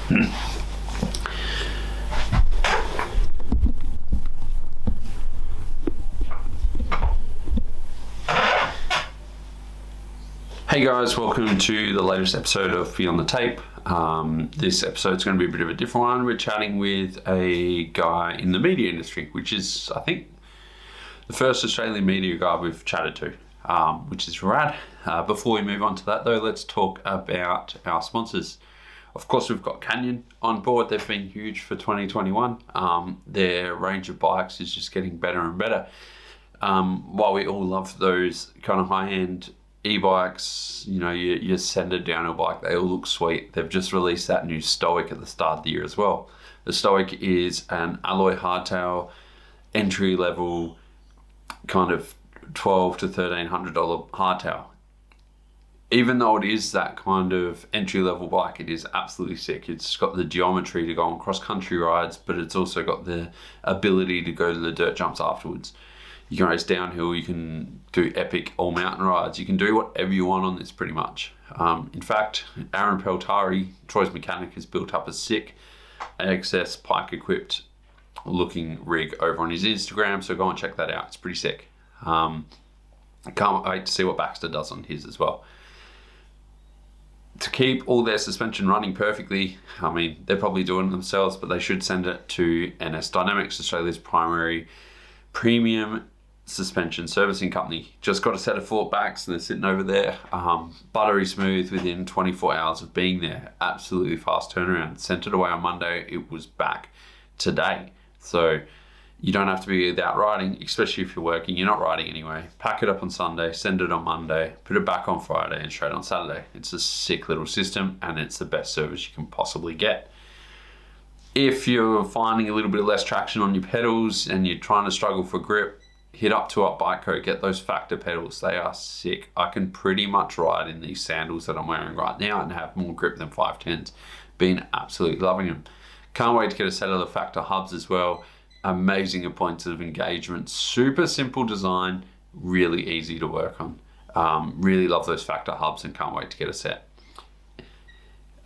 Hey guys, welcome to the latest episode of Beyond the Tape. This episode's going to be a bit of a different one. We're chatting with a guy in the media industry, which is, I think, the first Australian media guy we've chatted to, which is rad. Before we move on to that though, let's talk about our sponsors. Of course, we've got Canyon on board. They've been huge for 2021. Their range of bikes is just getting better and better. While we all love those kind of high-end e-bikes, you know, your Sender downhill bike, they all look sweet. They've just released that new Stoic at the start of the year as well. The Stoic is an alloy hardtail, entry-level, kind of $1,200 to $1,300 hardtail. Even though it is that kind of entry-level bike, it is absolutely sick. It's got the geometry to go on cross-country rides, but it's also got the ability to go to the dirt jumps afterwards. You can race downhill, you can do epic all-mountain rides, you can do whatever you want on this pretty much. In fact, Aaron Peltari, Troy's mechanic, has built up a sick AXS pike-equipped looking rig over on his Instagram, so go and check that out. It's pretty sick. I can't wait to see what Baxter does on his as well. To keep all their suspension running perfectly, I mean, they're probably doing it themselves, but they should send it to NSDynamics, Australia's primary premium suspension servicing company. Just got a set of fork backs and they're sitting over there. Buttery smooth within 24 hours of being there. Absolutely fast turnaround. Sent it away on Monday. It was back today. So you don't have to be out riding, especially if you're working. You're not riding anyway. Pack it up on Sunday, send it on Monday, put it back on Friday and straight on Saturday. It's a sick little system and it's the best service you can possibly get. If you're finding a little bit of less traction on your pedals and you're trying to struggle for grip, hit up to Up Bike Co. Get those Factor pedals. They are sick. I can pretty much ride in these sandals that I'm wearing right now and have more grip than 510s. Been absolutely loving them. Can't wait to get a set of the Factor hubs as well. Amazing points of engagement. Super simple design. Really easy to work on. Really love those Factor hubs and can't wait to get a set.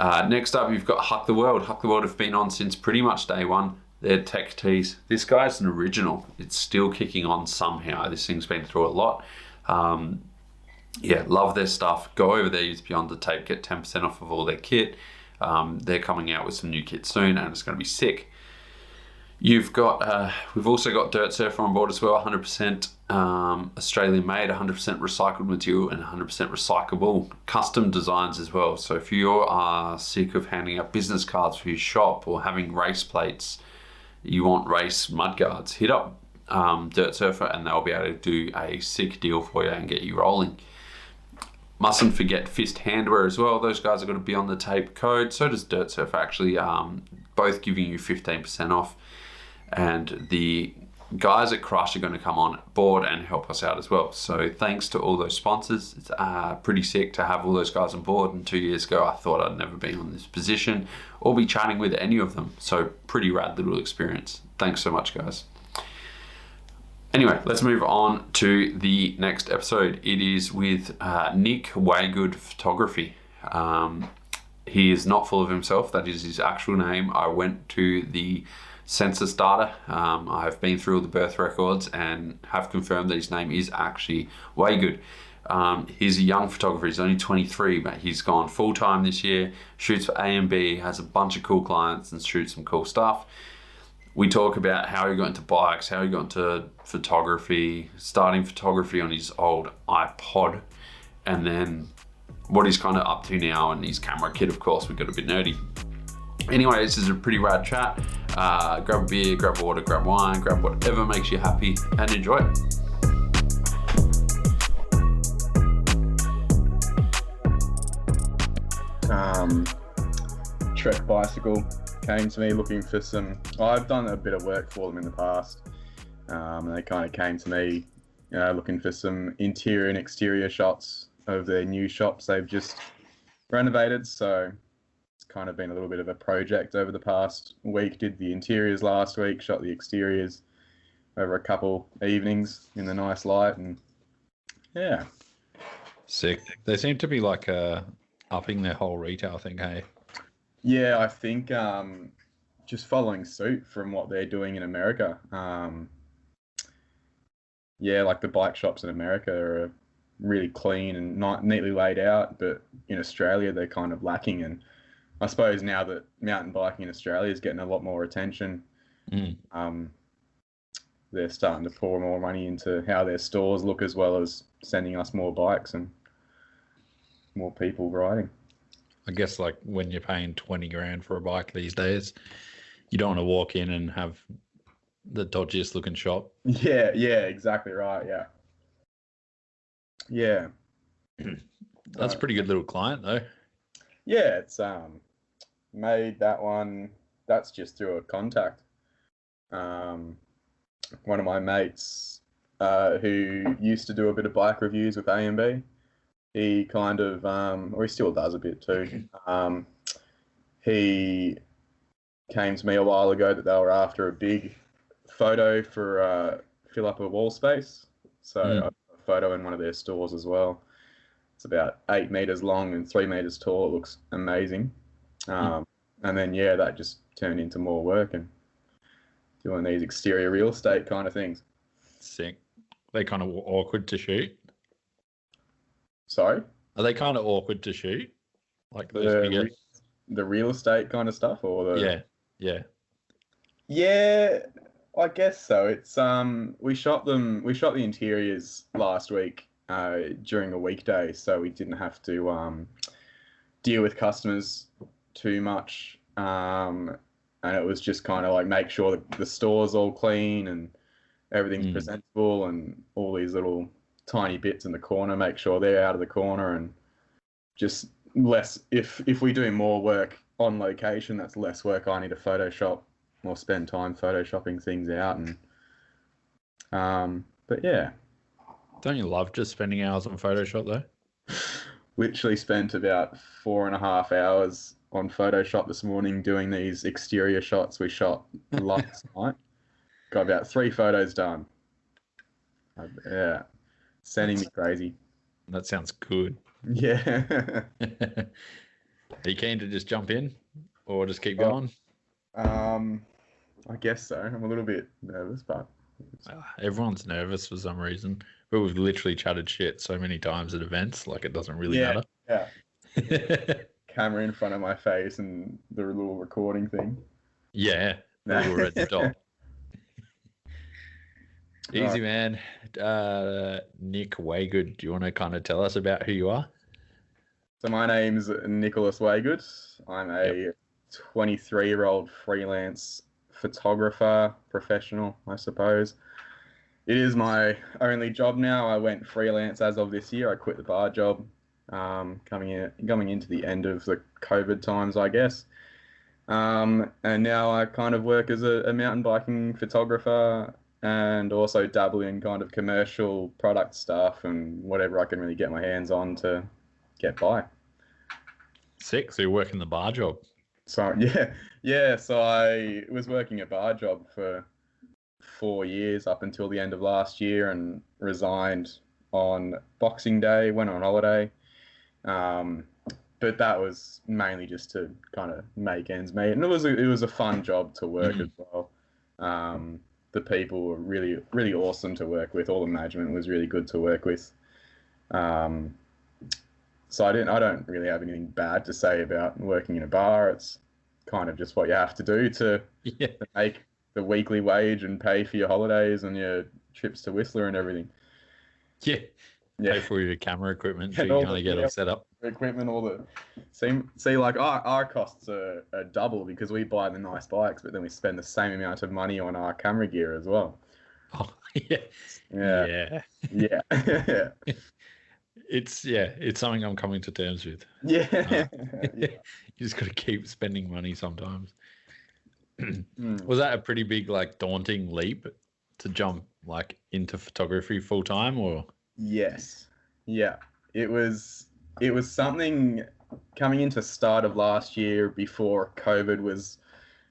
Next up, you've got Huck the World. Huck the World have been on since pretty much day one. They're tech tees. This guy's an original. It's still kicking on somehow. This thing's been through a lot. Yeah, love their stuff. Go over there, use Beyond the Tape, get 10% off of all their kit. They're coming out with some new kit soon and it's going to be sick. You've got, we've also got Dirt Surfer on board as well, 100% Australian made, 100% recycled material and 100% recyclable. Custom designs as well. So if you are sick of handing out business cards for your shop or having race plates, you want race mudguards, hit up Dirt Surfer and they'll be able to do a sick deal for you and get you rolling. Mustn't forget Fist Handwear as well. Those guys are going to be on the tape code. So does Dirt Surfer actually, both giving you 15% off. And the guys at Crush are going to come on board and help us out as well. So thanks to all those sponsors. It's pretty sick to have all those guys on board. And 2 years ago, I thought I'd never been in this position or be chatting with any of them. So pretty rad little experience. Thanks so much, guys. Anyway, let's move on to the next episode. It is with Nick Waygood Photography. He is not full of himself. That is his actual name. I went to the census data. I have been through all the birth records and have confirmed that his name is actually Waygood. He's a young photographer. He's only 23, but he's gone full-time this year, shoots for A&B, has a bunch of cool clients and shoots some cool stuff. We talk about how he got into bikes, how he got into photography, starting photography on his old iPod, and then what he's kind of up to now and his camera kit, of course. We got a bit nerdy. Anyway, this is a pretty rad chat. Grab a beer, grab water, grab wine, grab whatever makes you happy and enjoy it. Trek Bicycle came to me looking for some, I've done a bit of work for them in the past, and they kind of came to me looking for some interior and exterior shots of their new shops they've just renovated. So it's kind of been a little bit of a project over the past week. Did the interiors last week, shot the exteriors over a couple evenings in the nice light, and yeah. Sick. They seem to be like upping their whole retail thing, hey? Yeah, I think just following suit from what they're doing in America. Yeah, like the bike shops in America are really clean and not neatly laid out, but in Australia they're kind of lacking. And I suppose now that mountain biking in Australia is getting a lot more attention, um, they're starting to pour more money into how their stores look, as well as sending us more bikes and more people riding. I guess like when you're paying 20 grand for a bike these days, you don't want to walk in and have the dodgiest looking shop. Yeah, exactly right. Yeah. That's a pretty good little client though. Yeah, it's made that one. That's just through a contact. One of my mates who used to do a bit of bike reviews with A&B, he kind of, or he still does a bit too. He came to me a while ago that they were after a big photo for fill up a wall space. So I got a photo in one of their stores as well. It's about 8 meters long and 3 meters tall. It looks amazing. And then, yeah, that just turned into more work and doing these exterior real estate kind of things. Sick. They kind of awkward to shoot. Sorry? Are they kind of awkward to shoot? Like those the real estate kind of stuff, or the Yeah, I guess so. It's we shot the interiors last week during a weekday, so we didn't have to deal with customers too much. And it was just kind of like make sure that the store's all clean and everything's presentable, and all these little tiny bits in the corner, make sure they're out of the corner, and just less. If we do more work on location, that's less work I need to Photoshop or spend time photoshopping things out. And but yeah, don't you love just spending hours on Photoshop though? Literally spent about 4.5 hours on Photoshop this morning doing these exterior shots we shot last night. Got about 3 photos done. Yeah, sending me crazy. That sounds good. Yeah. Are you keen to just jump in or just keep going? I guess so. I'm a little bit nervous, but everyone's nervous for some reason. But we've literally chatted shit so many times at events, like it doesn't really matter. Yeah. Camera in front of my face and the little recording thing. Yeah, the little red dot. Easy, man. Nick Waygood, do you want to kind of tell us about who you are? So my name's Nicholas Waygood. I'm a 23-year-old freelance photographer, professional, I suppose. It is my only job now. I went freelance as of this year. I quit the bar job, coming into the end of the COVID times, I guess. And now I kind of work as a mountain biking photographer, and also dabble in kind of commercial product stuff and whatever I can really get my hands on to get by. Sick. So you're working the bar job. So yeah. So I was working a bar job for 4 years up until the end of last year, and resigned on Boxing Day, went on holiday. But that was mainly just to kind of make ends meet, and it was a fun job to work as well. The people were really, really awesome to work with. All the management was really good to work with. So I don't really have anything bad to say about working in a bar. It's kind of just what you have to do to make the weekly wage and pay for your holidays and your trips to Whistler and everything. Yeah. Pay for your camera equipment so you kind of get all set up. Equipment, all the see like our costs are double because we buy the nice bikes, but then we spend the same amount of money on our camera gear as well. Oh yeah. It's something I'm coming to terms with. Yeah. You just got to keep spending money sometimes. Was that a pretty big, like, daunting leap to jump like into photography full time, or? Yes. Yeah. It was something coming into start of last year, before COVID was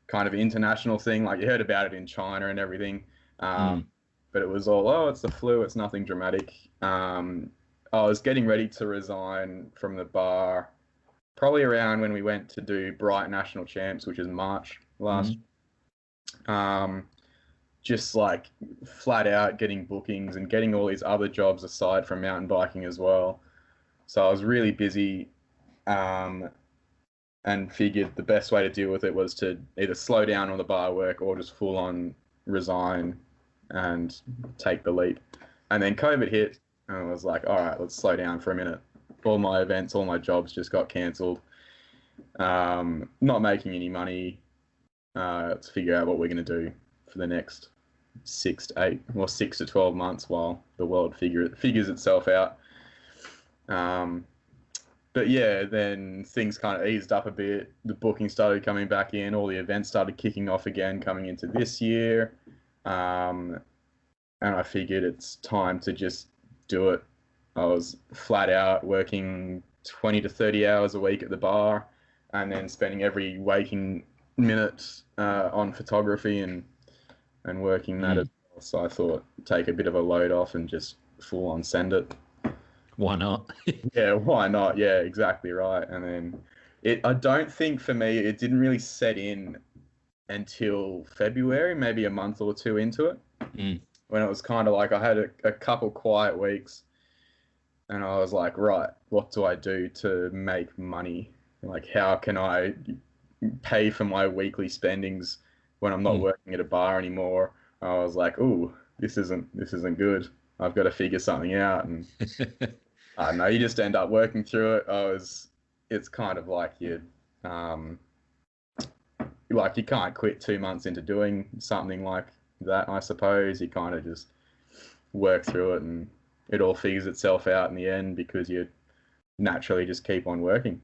kind of an international thing. Like, you heard about it in China and everything. But it was all, it's the flu. It's nothing dramatic. I was getting ready to resign from the bar probably around when we went to do Bright National Champs, which is March last. Just like flat out getting bookings and getting all these other jobs aside from mountain biking as well. So I was really busy, and figured the best way to deal with it was to either slow down on the bar work or just full on resign and take the leap. And then COVID hit, and I was like, all right, let's slow down for a minute. All my events, all my jobs just got cancelled. Not making any money. Let's figure out what we're going to do for the next 6 to 12 months while the world figures itself out. But yeah, then things kind of eased up a bit. The booking started coming back in. All the events started kicking off again coming into this year. And I figured it's time to just do it. I was flat out working 20 to 30 hours a week at the bar, and then spending every waking minute on photography and working that as well. So I thought, take a bit of a load off and just full on send it. Why not? Yeah, why not? Yeah, exactly right. And then I don't think for me, it didn't really set in until February, maybe a month or two into it, when it was kind of like I had a couple quiet weeks, and I was like, right, what do I do to make money? Like, how can I pay for my weekly spendings when I'm not working at a bar anymore? I was like, ooh, this isn't good. I've got to figure something out. And I don't know, you just end up working through it. It's kind of like you can't quit 2 months into doing something like that, I suppose. You kind of just work through it, and it all figures itself out in the end because you naturally just keep on working.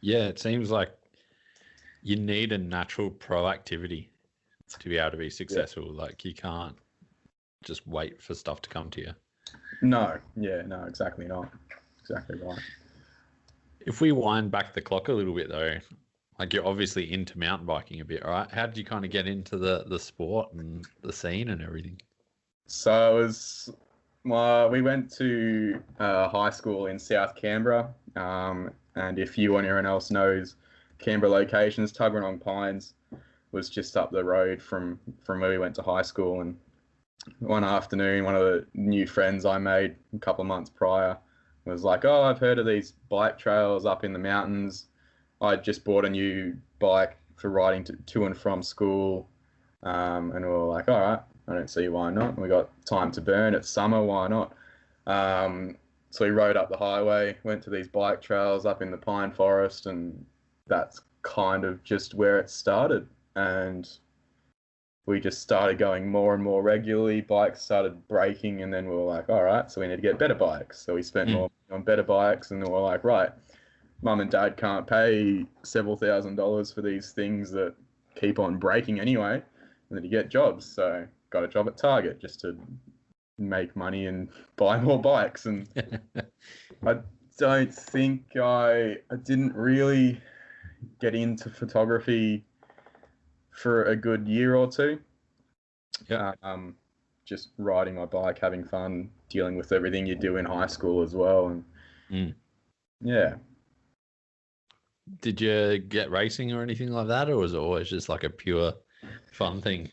Yeah, it seems like you need a natural proactivity to be able to be successful. Yeah. Like, you can't just wait for stuff to come to you. No, exactly not. Exactly right. If we wind back the clock a little bit though, like, you're obviously into mountain biking a bit, right? How did you kind of get into the sport and the scene and everything? So we went to high school in South Canberra, and if you or anyone else knows Canberra locations, Tuggeranong Pines was just up the road from where we went to high school. And one afternoon, one of the new friends I made a couple of months prior was like, oh, I've heard of these bike trails up in the mountains. I just bought a new bike for riding to and from school. And we were like, all right, I don't see why not. We got time to burn. It's summer, why not? So we rode up the highway, went to these bike trails up in the pine forest, and that's kind of just where it started. And we just started going more and more regularly. Bikes started breaking, and then we were like, all right, so we need to get better bikes. So we spent more on better bikes, and then we're like, right, Mum and Dad can't pay several $1,000s for these things that keep on breaking anyway. And then you get jobs. So got a job at Target just to make money and buy more bikes. And I don't think I didn't really get into photography for a good year or two. Yeah. Just riding my bike, having fun, dealing with everything you do in high school as well. And yeah. Did you get racing or anything like that, or was it always just like a pure fun thing?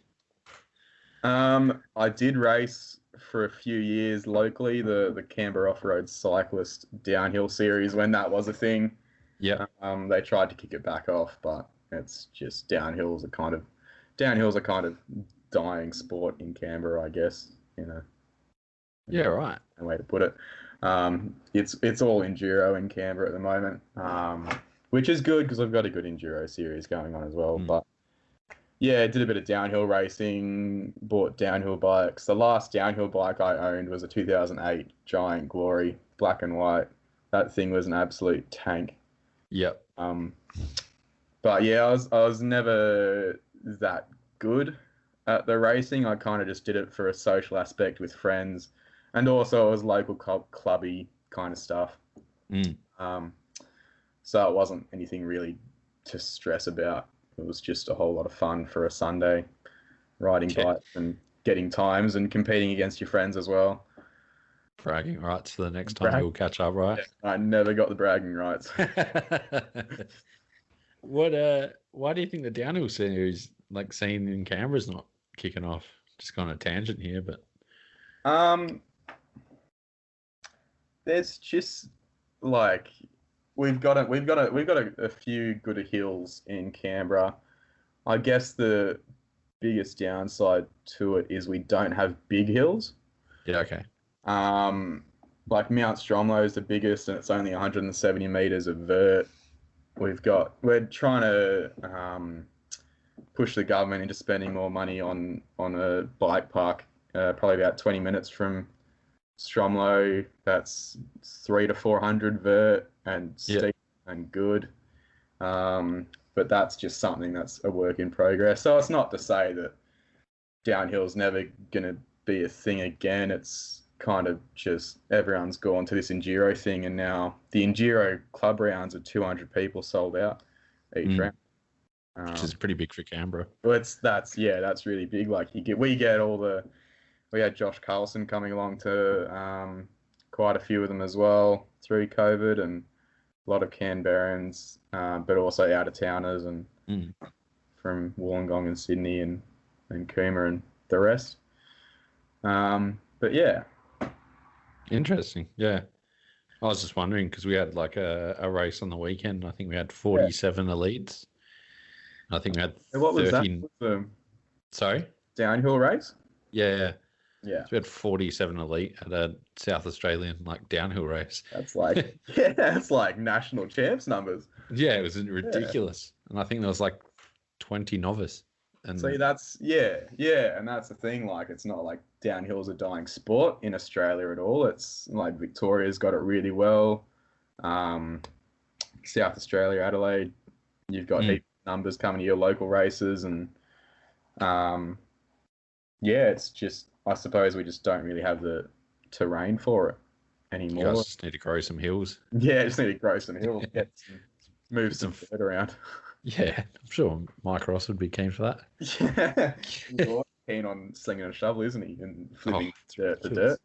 I did race for a few years locally, the Canberra Off-Road Cyclist Downhill Series, when that was a thing. Yeah. They tried to kick it back off, but it's just downhill's a kind of dying sport in Canberra, I guess. Yeah, right. A way to put it. It's all enduro in Canberra at the moment, which is good because I've got a good enduro series going on as well. But yeah, did a bit of downhill racing, bought downhill bikes. The last downhill bike I owned was a 2008 Giant Glory, black and white. That thing was an absolute tank. Yep. But yeah, I was never that good at the racing. I kind of just did it for a social aspect with friends, and also it was local clubby kind of stuff. So it wasn't anything really to stress about. It was just a whole lot of fun for a Sunday, riding bikes and getting times and competing against your friends as well. Bragging rights for the next time we'll catch up, right? I never got the bragging rights. Why do you think the downhill series, like scene in Canberra's not kicking off? Just kind of tangent here, but there's just like we've got a few good hills in Canberra. I guess the biggest downside to it is we don't have big hills. Yeah, okay. Like Mount Stromlo is the biggest, and it's only 170 meters of vert. We're trying to push the government into spending more money on a bike park, probably about 20 minutes from Stromlo. That's 300 to 400 vert and steep and good. But that's just something that's a work in progress. So it's not to say that downhill's never going to be a thing again. It's kind of just everyone's gone to this enduro thing, and now the enduro club rounds are 200 people sold out each round, which is pretty big for Canberra. Well, that's really big. Like we had Josh Carlson coming along to quite a few of them as well through COVID, and a lot of Canberrans, but also out of towners and from Wollongong and Sydney and Cooma and the rest. But yeah. Interesting. Yeah. I was just wondering because we had like a race on the weekend. I think we had 47 elites. I think we had 13. What was that? Sorry? Downhill race? Yeah. Yeah. So we had 47 elite at a South Australian like downhill race. That's like that's like national champs numbers. Yeah, it was ridiculous. And I think there was like 20 novice. And see, that's and that's the thing. Like, it's not like downhill's a dying sport in Australia at all. It's like Victoria's got it really well. South Australia, Adelaide, you've got heaps of numbers coming to your local races, and it's just, I suppose we just don't really have the terrain for it anymore. You guys just need to grow some hills. Yeah, just need to grow some hills, move some dirt around. Yeah, I'm sure Mike Ross would be keen for that. Yeah, he's keen on slinging a shovel, isn't he? And flipping dirt to dirt.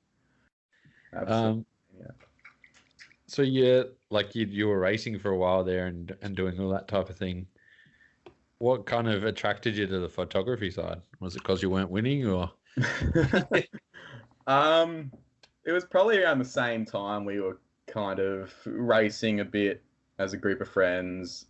Absolutely. So like you were racing for a while there and doing all that type of thing. What kind of attracted you to the photography side? Was it because you weren't winning, or? It was probably around the same time we were kind of racing a bit as a group of friends.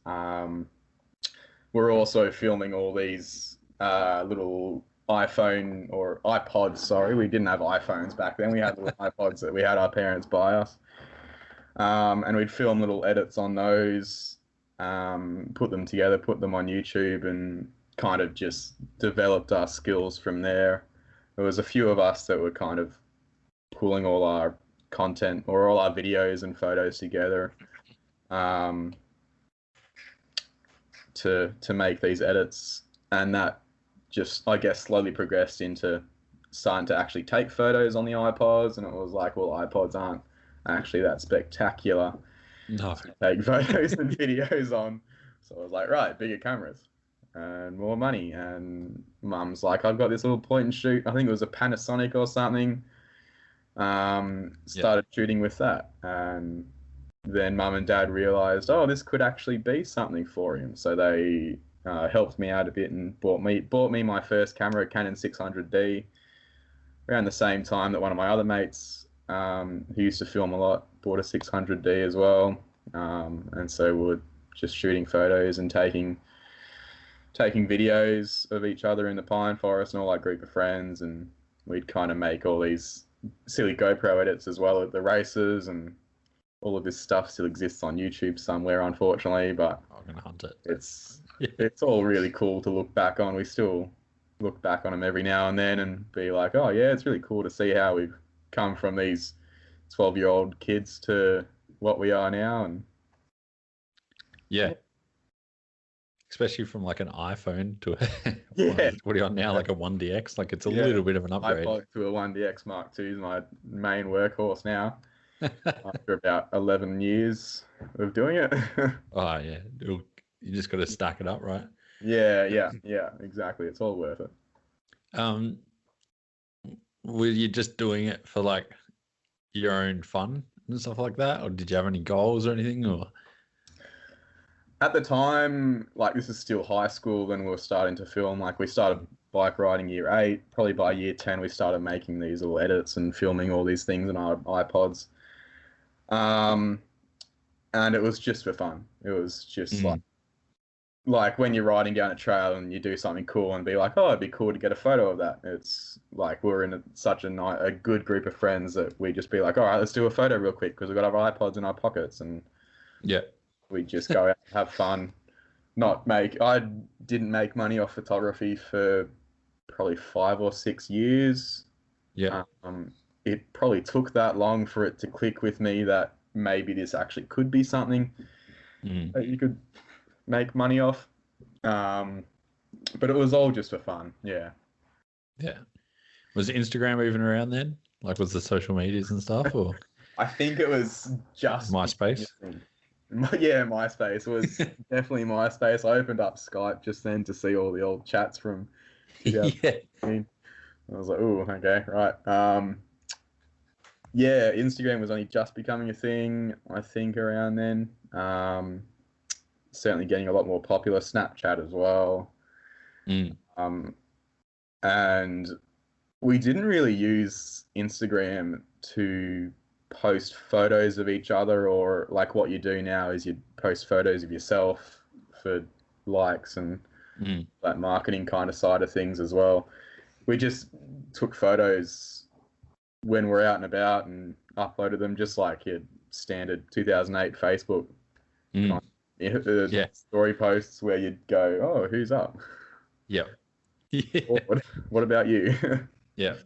We're also filming all these little iPhone or iPods. Sorry, we didn't have iPhones back then. We had little iPods that we had our parents buy us, and we'd film little edits on those, put them together, put them on YouTube, and kind of just developed our skills from there. There was a few of us that were kind of pulling all our content or all our videos and photos together. To make these edits, and that just, I guess, slowly progressed into starting to actually take photos on the iPods, and it was like, well, iPods aren't actually that spectacular to take photos and videos on. So I was like, right, bigger cameras and more money. And Mum's like, I've got this little point and shoot, I think it was a Panasonic or something. Started shooting with that, and then Mum and Dad realised, this could actually be something for him. So they helped me out a bit and bought me my first camera, a Canon 600D, around the same time that one of my other mates, who used to film a lot, bought a 600D as well. And so we were just shooting photos and taking videos of each other in the pine forest and all that group of friends, and we'd kind of make all these silly GoPro edits as well at the races, and all of this stuff still exists on YouTube somewhere, unfortunately, but I'm gonna hunt it. It's all really cool to look back on. We still look back on them every now and then and be like, oh yeah, it's really cool to see how we've come from these 12-year-old kids to what we are now. And especially from like an iPhone to what are you on now, like a 1DX? Like, it's a little bit of an upgrade. iPod to a 1DX Mark II is my main workhorse now. After about 11 years of doing it. Oh yeah, you just got to stack it up, right? Yeah, exactly. It's all worth it. Were you just doing it for like your own fun and stuff like that, or did you have any goals or anything? Or At the time, like this is still high school when we were starting to film. Like we started bike riding year 8. Probably by year 10, we started making these little edits and filming all these things on our iPods. And it was just for fun. It was just like when you're riding down a trail and you do something cool and be like, oh, it'd be cool to get a photo of that. It's like we're in such a good group of friends that we just be like, all right, let's do a photo real quick because we've got our iPods in our pockets and we just go out and have fun. I didn't make money off photography for probably 5 or 6 years. It probably took that long for it to click with me that maybe this actually could be something that you could make money off. But it was all just for fun. Yeah. Was Instagram even around then? Like, was the social medias and stuff, or I think it was just MySpace? Yeah, MySpace was definitely MySpace. I opened up Skype just then to see all the old chats from 2015. I was like, oh, okay, right. Yeah, Instagram was only just becoming a thing, I think, around then. Certainly getting a lot more popular. Snapchat as well. And we didn't really use Instagram to post photos of each other, or like what you do now is you post photos of yourself for likes and that marketing kind of side of things as well. We just took photos when we're out and about and uploaded them just like your standard 2008 Facebook story posts where you'd go, oh, who's up? What about you? No,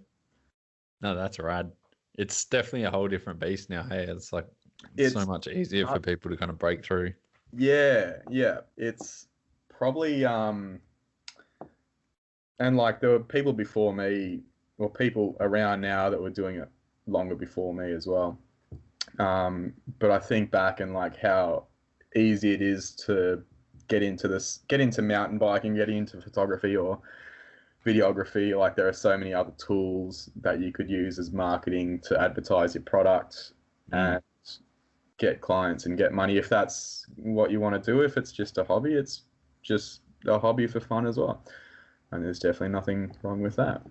that's rad. It's definitely a whole different beast now. Hey, it's like so much easier for people to kind of break through. Yeah. It's probably and like there were people before me or people around now that were doing it longer before me as well. But I think back and like how easy it is to get into mountain biking, get into photography or videography. Like there are so many other tools that you could use as marketing to advertise your product and get clients and get money if that's what you want to do. If it's just a hobby, it's just a hobby for fun as well. And there's definitely nothing wrong with that.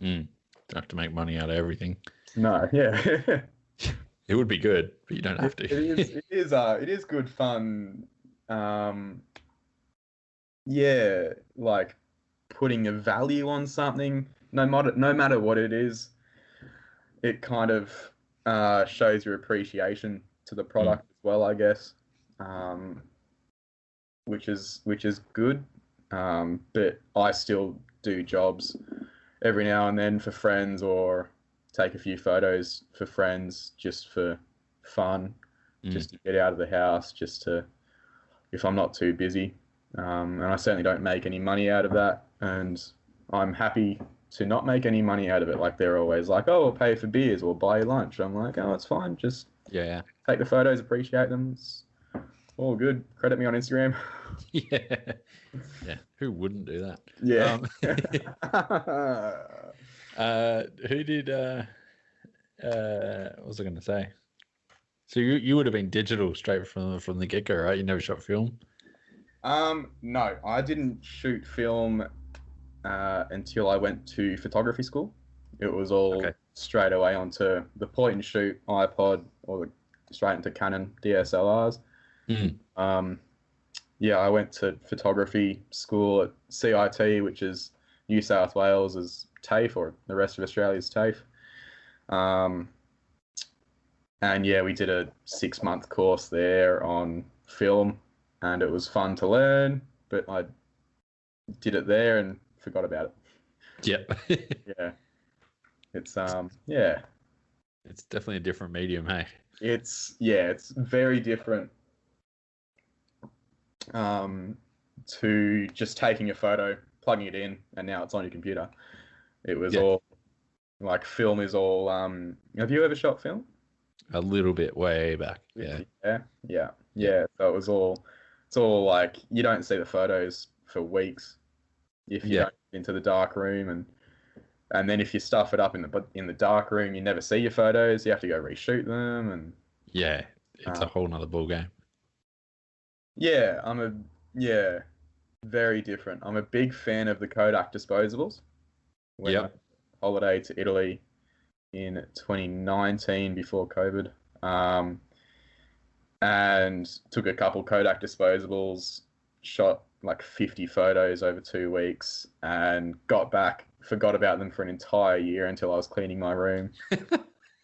Don't have to make money out of everything. No, yeah. It would be good, but you don't have to. It is good fun. Yeah, like putting a value on something, no matter what it is, it kind of shows your appreciation to the product as well, I guess, which is good. But I still do jobs every now and then for friends, or take a few photos for friends just for fun, just to get out of the house, just to, if I'm not too busy. And I certainly don't make any money out of that, and I'm happy to not make any money out of it. Like they're always like, oh, we'll pay for beers, we'll buy you lunch. I'm like, oh, it's fine, just take the photos, appreciate them, it's all good. Credit me on Instagram. Who wouldn't do that? Who did what was I going to say? So you would have been digital straight from the get-go, right? You never shot film? No, I didn't shoot film until I went to photography school. It was all straight away onto the point and shoot iPod, or straight into Canon DSLRs. I went to photography school at CIT, which is New South Wales' TAFE, or the rest of Australia's TAFE. And we did a 6-month course there on film, and it was fun to learn, but I did it there and forgot about it. It's It's definitely a different medium, hey? It's very different to just taking a photo, plugging it in, and now it's on your computer. It was all like film is all have you ever shot film? A little bit, way back. So it's all like you don't see the photos for weeks if you don't get into the dark room, and And then if you stuff it up in the dark room, you never see your photos. You have to go reshoot them, and Yeah, it's a whole nother ball game. yeah, very different. I'm a big fan of the Kodak disposables. Went on a holiday to Italy in 2019 before COVID, and took a couple Kodak disposables, shot like 50 photos over 2 weeks, and got back, forgot about them for an entire year until I was cleaning my room.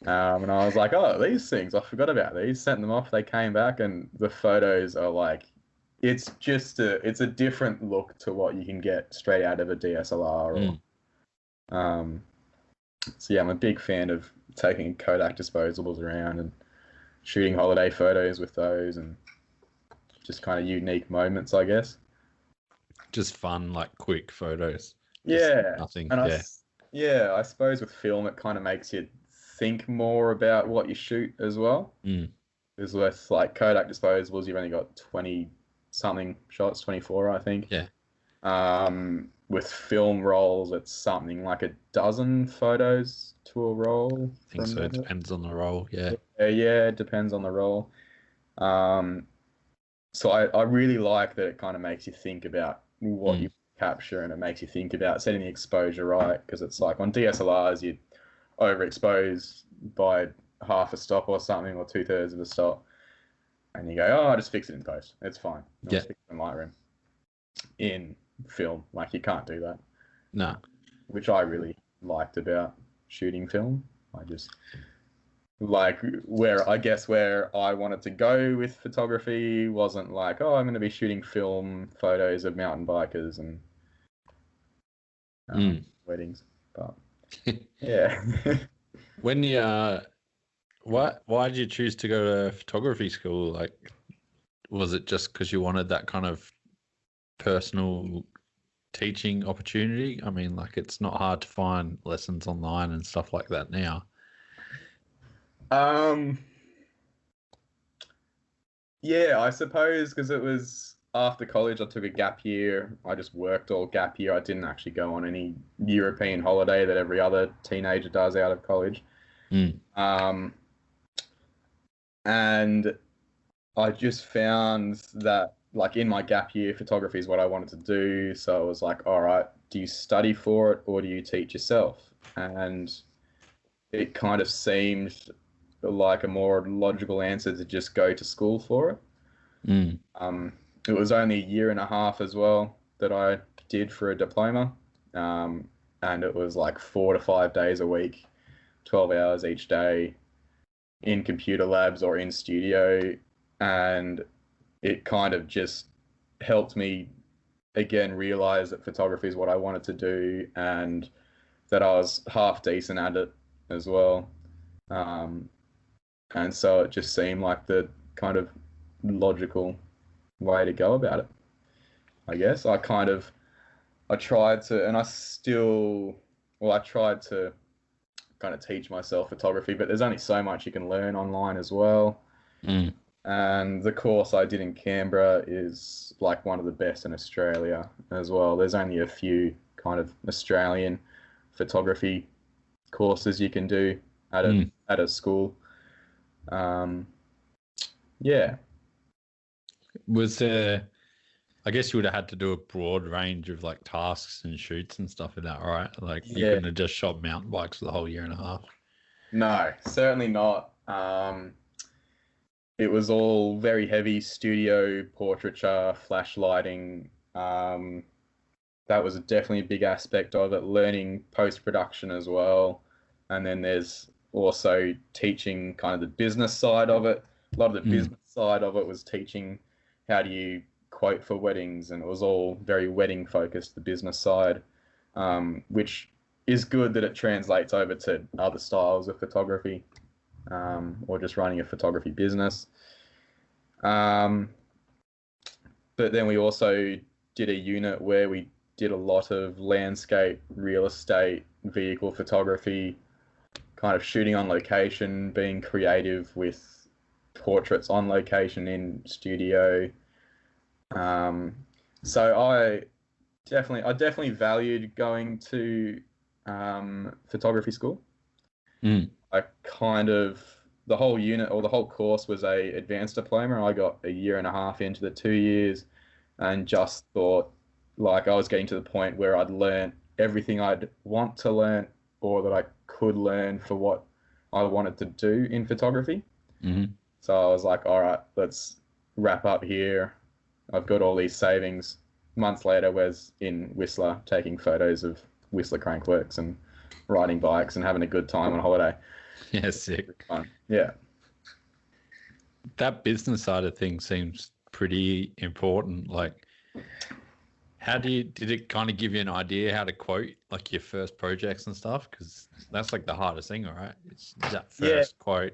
And I was like, oh, these things, I forgot about these. Sent them off, they came back, and the photos are like, it's a different look to what you can get straight out of a DSLR. So yeah, I'm a big fan of taking Kodak disposables around and shooting holiday photos with those, and just kind of unique moments, I guess. Just fun, like quick photos. Yeah. Nothing. And I suppose with film, it kind of makes you think more about what you shoot as well. Because with like Kodak disposables, you've only got 20 something shots, 24, I think. Yeah. With film rolls, it's something like a dozen photos to a roll. I think so. It depends on the roll. Yeah. Yeah, it depends on the roll. So I really like that it kind of makes you think about what you capture, and it makes you think about setting the exposure right, because it's like on DSLRs, you overexpose by half a stop or something, or 2/3 of a stop, and you go, oh, I'll just fix it in post. It's fine. I'll just fix it in Lightroom. In film, like, you can't do that. No. Which I really liked about shooting film. I just like where I wanted to go with photography wasn't like, oh, I'm going to be shooting film photos of mountain bikers and weddings, but yeah. When you why did you choose to go to photography school? Like, was it just because you wanted that kind of personal teaching opportunity? I mean, like, it's not hard to find lessons online and stuff like that now. Yeah, I suppose because it was after college, I took a gap year. I just worked all gap year. I didn't actually go on any European holiday that every other teenager does out of college. And I just found that, like, in my gap year, photography is what I wanted to do. So I was like, all right, do you study for it or do you teach yourself? And it kind of seemed like a more logical answer to just go to school for it. It was only a year and a half as well that I did for a diploma. And it was like 4 to 5 days a week, 12 hours each day in computer labs or in studio. And it kind of just helped me again realize that photography is what I wanted to do, and that I was half decent at it as well. And so it just seemed like the kind of logical way to go about it, I guess. I tried to kind of teach myself photography, but there's only so much you can learn online as well. And the course I did in Canberra is like one of the best in Australia as well. There's only a few kind of Australian photography courses you can do at a school. Yeah. Was there, I guess you would have had to do a broad range of like tasks and shoots and stuff like that, right? Like, you couldn't have just shot mountain bikes for the whole year and a half. No, certainly not. It was all very heavy studio portraiture, flash lighting. That was definitely a big aspect of it, learning post-production as well. And then there's also teaching kind of the business side of it. A lot of the business side of it was teaching how do you quote for weddings, and it was all very wedding focused, the business side, which is good that it translates over to other styles of photography, or just running a photography business. But then we also did a unit where we did a lot of landscape, real estate, vehicle photography, kind of shooting on location, being creative with portraits on location in studio. So I definitely valued going to photography school. Mm. I kind of, the whole unit or the whole course was a advanced diploma. I got a year and a half into the 2 years and just thought like I was getting to the point where I'd learned everything I'd want to learn or that I could learn for what I wanted to do in photography. Mm-hmm. So I was like, all right, let's wrap up here. I've got all these savings. Months later, was in Whistler taking photos of Whistler crankworks and riding bikes and having a good time on holiday. Yeah, sick. Fun. Yeah. That business side of things seems pretty important. Like, did it kind of give you an idea how to quote like your first projects and stuff? Because that's like the hardest thing, all right? It's that first quote.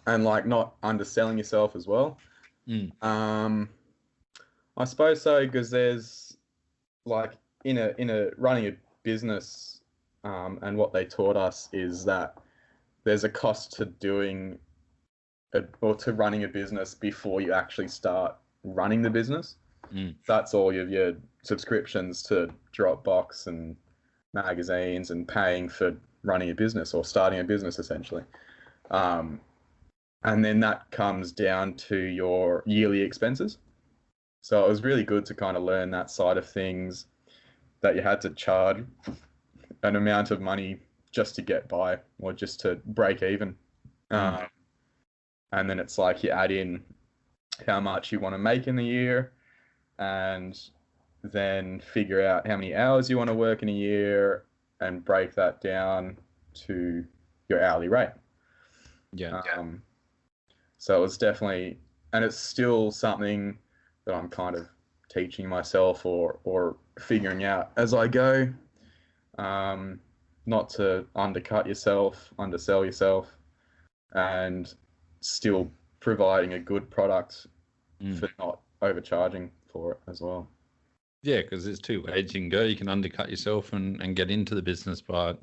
And like not underselling yourself as well. Mm. I suppose so, because there's like in a running a business, and what they taught us is that there's a cost to doing or to running a business before you actually start running the business. That's all of your subscriptions to Dropbox and magazines and paying for running a business or starting a business essentially. And then that comes down to your yearly expenses. So it was really good to kind of learn that side of things, that you had to charge an amount of money just to get by or just to break even. And then it's like you add in how much you want to make in the year and then figure out how many hours you want to work in a year and break that down to your hourly rate. Yeah. So it was definitely, and it's still something that I'm kind of teaching myself or figuring out as I go, not to undercut yourself, undersell yourself, and still providing a good product for not overcharging for it as well. Yeah, because there's two ways you can go. You can undercut yourself and get into the business by,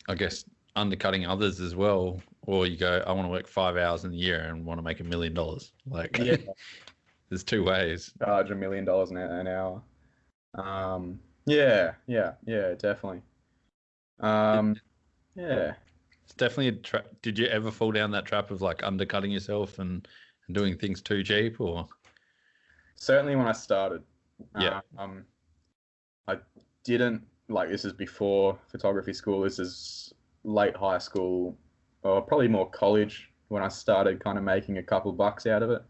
I guess, undercutting others as well. Or you go, I want to work 5 hours in the year and want to make $1 million. Like, Yeah. There's two ways. Charge $1 million an hour. Yeah, definitely. Yeah. It's definitely a trap. Did you ever fall down that trap of like undercutting yourself and doing things too cheap, or? Certainly when I started. Yeah. I didn't, like, this is before photography school. This is late high school, or probably more college, when I started kind of making a couple bucks out of it.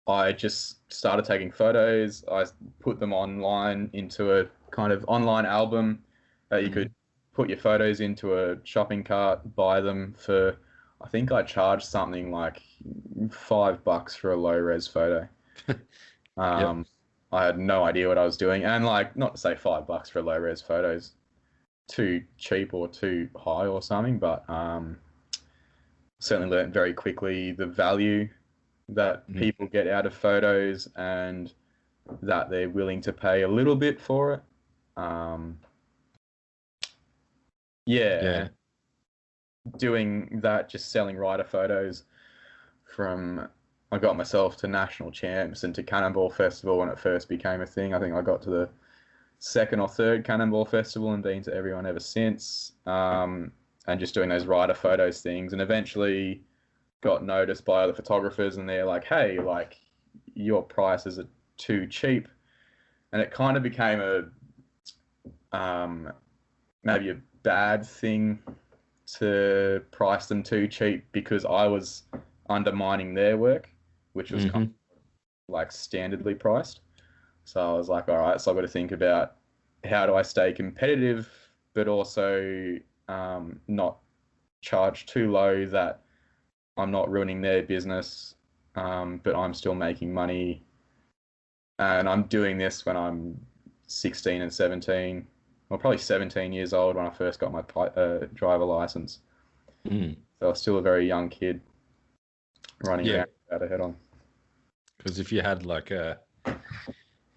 I just started taking photos. I put them online into a kind of online album that you could put your photos into a shopping cart, buy them for, I think I charged something like $5 for a low res photo. I had no idea what I was doing. And like, not to say $5 for low res photos too cheap or too high or something, but certainly learned very quickly the value that people get out of photos and that they're willing to pay a little bit for it. Doing that, just selling rider photos from, I got myself to national champs and to Cannonball Festival when it first became a thing. I think I got to the second or third Cannonball Festival and been to everyone ever since. And just doing those rider photos things, and eventually got noticed by other photographers, and they're like, hey, like, your prices are too cheap. And it kind of became maybe a bad thing to price them too cheap, because I was undermining their work, which was kind of like standardly priced. So I was like, all right, so I've got to think about how do I stay competitive, but also not charge too low that I'm not ruining their business, but I'm still making money. And I'm doing this when I'm 16 and 17, or probably 17 years old when I first got my driver license. So I was still a very young kid running around without a head on. Because if you had like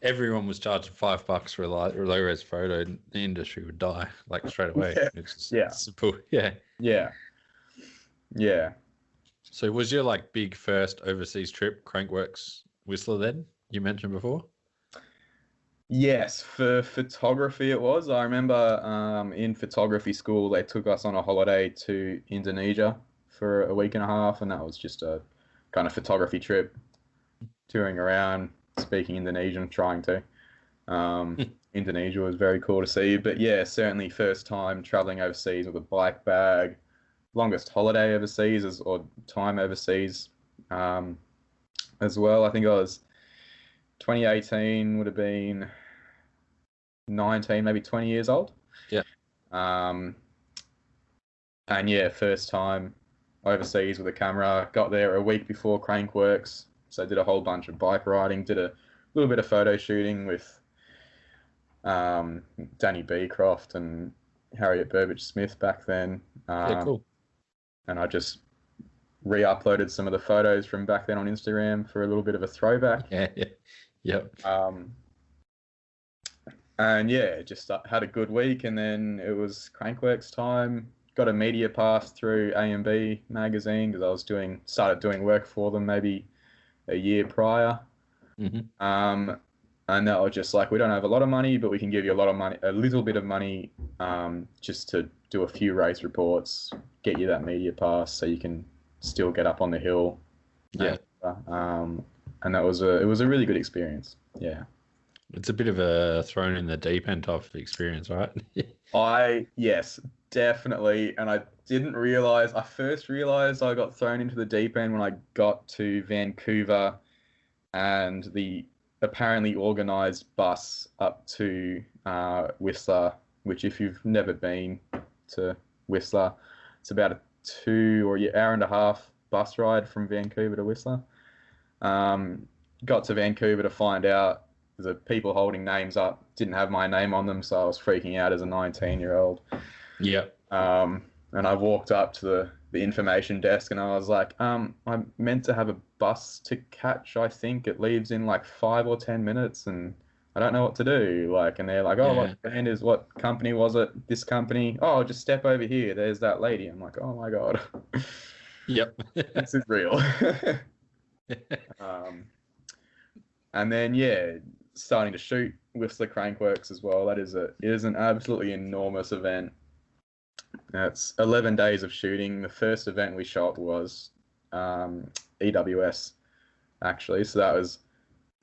everyone was charging $5 for a low res photo, the industry would die like straight away. Simple. So was your like big first overseas trip Crankworks Whistler then, you mentioned before? Yes, for photography it was. I remember in photography school they took us on a holiday to Indonesia for a week and a half, and that was just a kind of photography trip, touring around, speaking Indonesian, trying to. Indonesia was very cool to see, but yeah, certainly first time traveling overseas with a bike bag, longest holiday overseas or time overseas as well. I think I was 2018 would have been 19, maybe 20 years old. Yeah. And yeah, first time overseas with a camera. Got there a week before Crankworks, so did a whole bunch of bike riding. Did a little bit of photo shooting with Danny Beecroft and Harriet Burbage Smith back then. Yeah, cool. And I just re-uploaded some of the photos from back then on Instagram for a little bit of a throwback. Yeah, yeah, yep. And yeah, just had a good week, and then it was Crankworks time. Got a media pass through A&B magazine because I was started doing work for them maybe a year prior. Mm-hmm. And that was just like, we don't have a lot of money, but we can give you a little bit of money, just to do a few race reports, get you that media pass so you can still get up on the hill. Yeah. And it was a really good experience. Yeah. It's a bit of a thrown in the deep end type of experience, right? Yes, definitely. And I first realized I got thrown into the deep end when I got to Vancouver and the apparently organized bus up to Whistler, which if you've never been to Whistler, it's about a 2 or hour and a half bus ride from Vancouver to Whistler. Got to Vancouver to find out the people holding names up didn't have my name on them, so I was freaking out as a 19-year-old. Yeah. And I walked up to the information desk and I was like, I'm meant to have a bus to catch. I think it leaves in like 5 or 10 minutes and I don't know what to do. Like, and they're like, oh, Yeah. what company was it? This company. Oh, just step over here. There's that lady. I'm like, oh my God. Yep. This is real. And then, yeah, starting to shoot Whistler Crankworks as well. It is an absolutely enormous event. It's 11 days of shooting. The first event we shot was EWS, actually. So that was,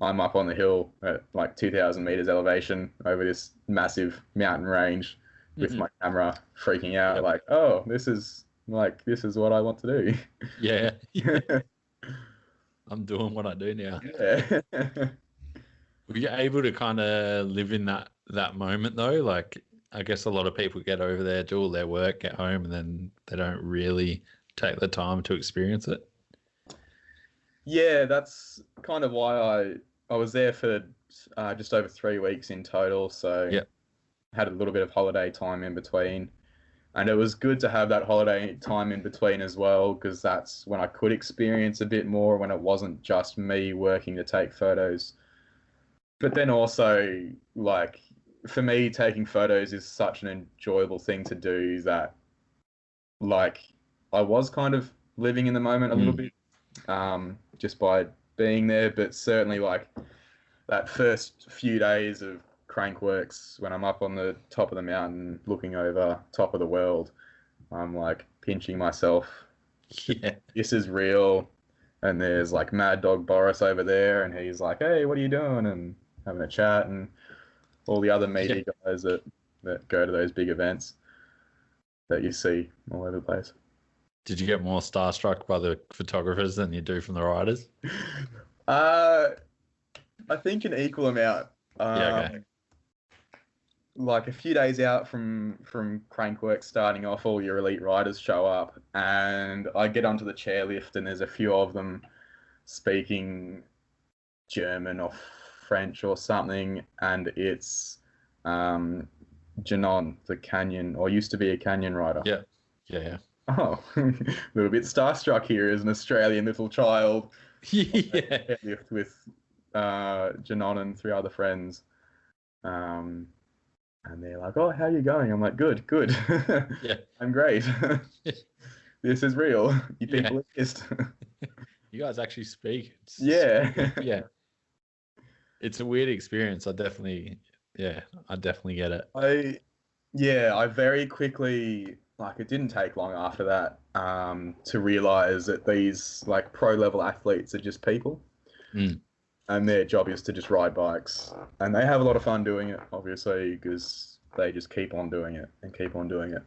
I'm up on the hill at like 2,000 meters elevation over this massive mountain range with my camera, freaking out. Yep. Like, oh, this is what I want to do. Yeah. I'm doing what I do now. Yeah. Were you able to kind of live in that moment though? Like, I guess a lot of people get over there, do all their work, get home, and then they don't really take the time to experience it. Yeah, that's kind of why I was there for just over 3 weeks in total. So yeah, had a little bit of holiday time in between. And it was good to have that holiday time in between as well, because that's when I could experience a bit more, when it wasn't just me working to take photos. But then also, like, for me, taking photos is such an enjoyable thing to do that, like, I was kind of living in the moment a little bit, just by being there. But certainly, like, that first few days of Crankworks, when I'm up on the top of the mountain looking over top of the world, I'm like pinching myself. Yeah, this is real. And there's like Mad Dog Boris over there, and he's like, hey, what are you doing? And having a chat, and all the other media guys that go to those big events that you see all over the place. Did you get more starstruck by the photographers than you do from the riders? I think an equal amount. Okay. Like a few days out from Crankworks starting off, all your elite riders show up, and I get onto the chairlift, and there's a few of them speaking German or French or something, and it's Janon, the canyon, or used to be a canyon rider. Yeah. Oh, a little bit starstruck here as an Australian little child. Yeah. Chairlift with Janon and 3 other friends. And they're like, oh, how are you going? I'm like, good. Yeah. I'm great. This is real. You people exist. You guys actually speak. Yeah. Yeah. it's a weird experience. I definitely get it. I very quickly, like, it didn't take long after that to realize that these like pro level athletes are just people, and their job is to just ride bikes, and they have a lot of fun doing it, obviously, because they just keep on doing it and keep on doing it.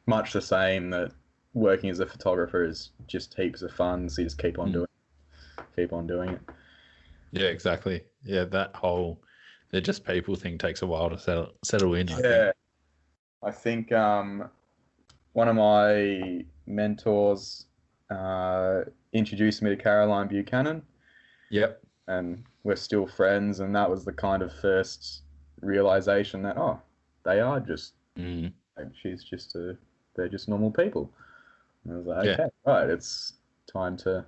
Much the same that working as a photographer is just heaps of fun, so you just keep on doing it. Yeah, exactly. Yeah, that whole they're just people thing takes a while to settle in. I think one of my mentors introduced me to Caroline Buchanan. Yep. And we're still friends, and that was the kind of first realization that they are just they're just normal people. And I was like, okay, right, it's time to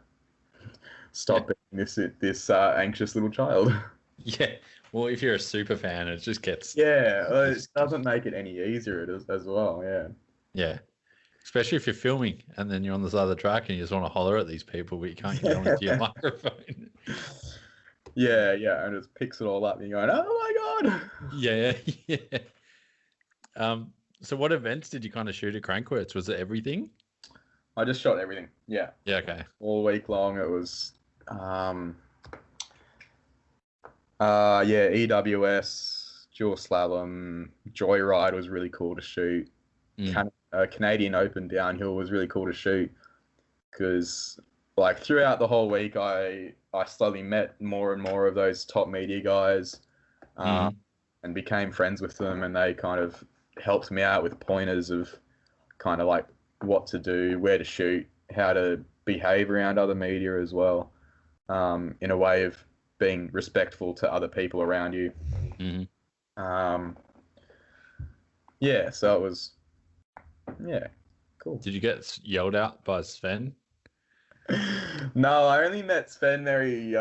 stop being this anxious little child. Yeah. Well, if you're a super fan, it just gets it doesn't make it any easier as well. Yeah. Especially if you're filming and then you're on the side of the track and you just want to holler at these people, but you can't get on with your microphone. Yeah, and it picks it all up and you're going, oh my God. Yeah. So what events did you kind of shoot at Crankworks? Was it everything? I just shot everything. Yeah. Yeah, okay. All week long it was EWS, dual slalom, joyride was really cool to shoot. Canadian Open downhill was really cool to shoot because, like, throughout the whole week, I slowly met more and more of those top media guys, and became friends with them, and they kind of helped me out with pointers of kind of like what to do, where to shoot, how to behave around other media as well, in a way of being respectful to other people around you. So it was cool. Did you get yelled out by Sven? No, I only met Sven very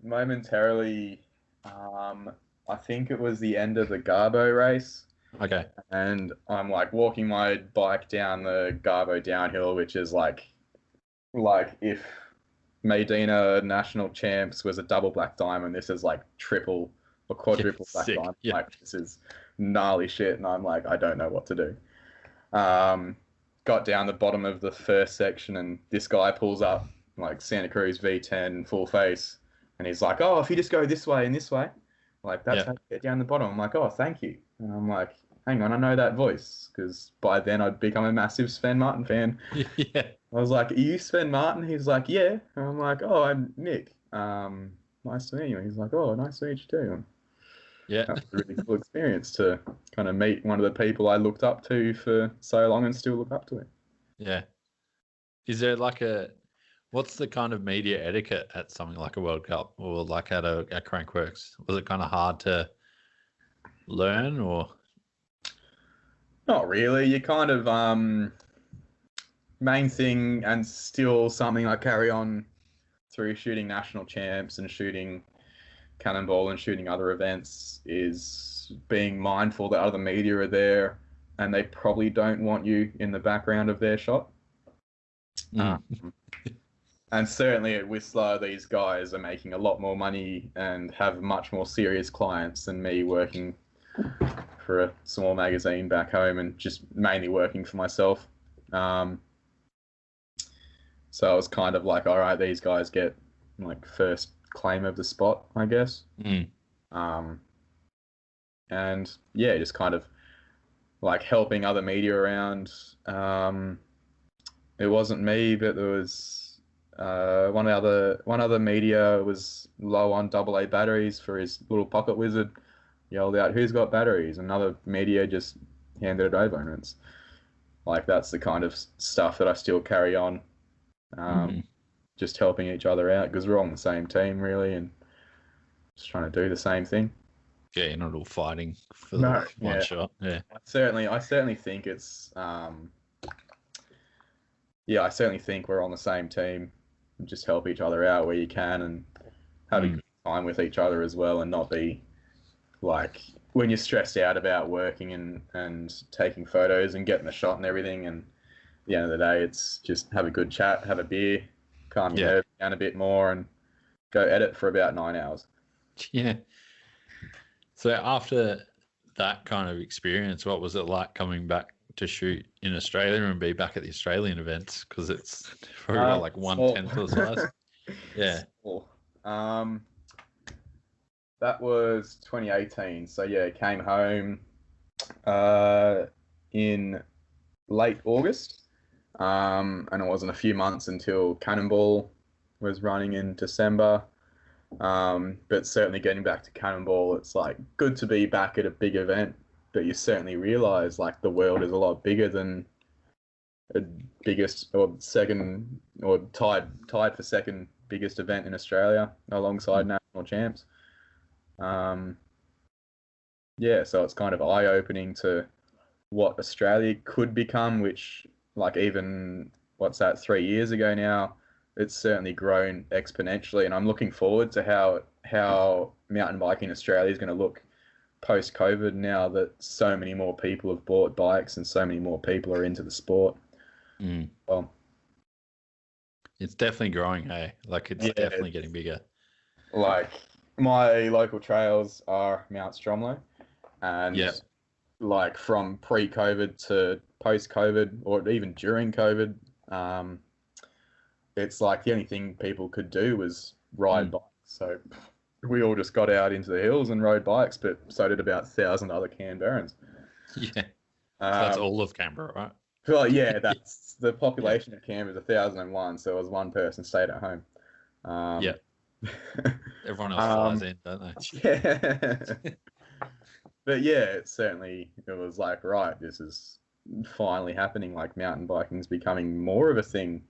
momentarily. I think it was the end of the Garbo race. Okay. And I'm like walking my bike down the Garbo downhill, which is like if Medina National Champs was a double black diamond, this is like triple or quadruple black diamond. Yeah. Like, this is gnarly shit, and I'm like, I don't know what to do. Got down the bottom of the first section, and this guy pulls up like Santa Cruz V10 full face, and he's like, "Oh, if you just go this way and this way, like that's how you get down the bottom." I'm like, "Oh, thank you." And I'm like, "Hang on, I know that voice," because by then I'd become a massive Sven Martin fan. Yeah. I was like, "Are you Sven Martin?" He's like, "Yeah." And I'm like, "Oh, I'm Nick. Nice to meet you." He's like, "Oh, nice to meet you too." Yeah. That was a really cool experience to kind of meet one of the people I looked up to for so long and still look up to him. Yeah. Is there like what's the kind of media etiquette at something like a World Cup or like at Crankworks? Was it kind of hard to learn or? Not really. You kind of, main thing, and still something I carry on through shooting national champs and shooting Cannonball and shooting other events, is being mindful that other media are there and they probably don't want you in the background of their shot. And certainly at Whistler, these guys are making a lot more money and have much more serious clients than me, working for a small magazine back home and just mainly working for myself. So I was kind of like, all right, these guys get like first claim of the spot, I guess. And yeah, just kind of like helping other media around. It wasn't me, but there was one other media was low on AA batteries for his little pocket wizard. Yelled out, "Who's got batteries?" Another media just handed it over, and it's like that's the kind of stuff that I still carry on. Just helping each other out because we're all on the same team, really, and just trying to do the same thing. Yeah, you're not all fighting for the one shot. Yeah, I certainly think it's. I certainly think we're on the same team. And just help each other out where you can, and have a good time with each other as well, and not be like when you're stressed out about working and taking photos and getting the shot and everything. And at the end of the day, it's just have a good chat, have a beer, calm your nerves down a bit more, and go edit for about 9 hours. Yeah. So after that kind of experience, what was it like coming back to shoot in Australia and be back at the Australian events? Because it's probably got like Small. 1/10 of the size. Yeah. Small. That was 2018. So yeah, came home in late August. And it wasn't a few months until Cannonball was running in December. But certainly getting back to Cannonball, it's like good to be back at a big event, but you certainly realize like the world is a lot bigger than a biggest or second or tied for second biggest event in Australia alongside national champs. Yeah, so it's kind of eye-opening to what Australia could become, which like even 3 years ago now, it's certainly grown exponentially, and I'm looking forward to how mountain biking Australia is going to look post-COVID now that so many more people have bought bikes and so many more people are into the sport. Well, it's definitely growing, hey? Like it's definitely getting bigger. Like my local trails are Mount Stromlo, and like from pre-COVID to post-COVID, or even during COVID, it's like the only thing people could do was ride bikes. So we all just got out into the hills and rode bikes, but so did about 1,000 other Canberrans. Yeah. So that's all of Canberra, right? Well, yeah, that's the population of Canberra is 1,001, so it was one person stayed at home. Yeah. Everyone else flies in, don't they? Yeah. But yeah, it was like, right, this is finally happening. Like mountain biking is becoming more of a thing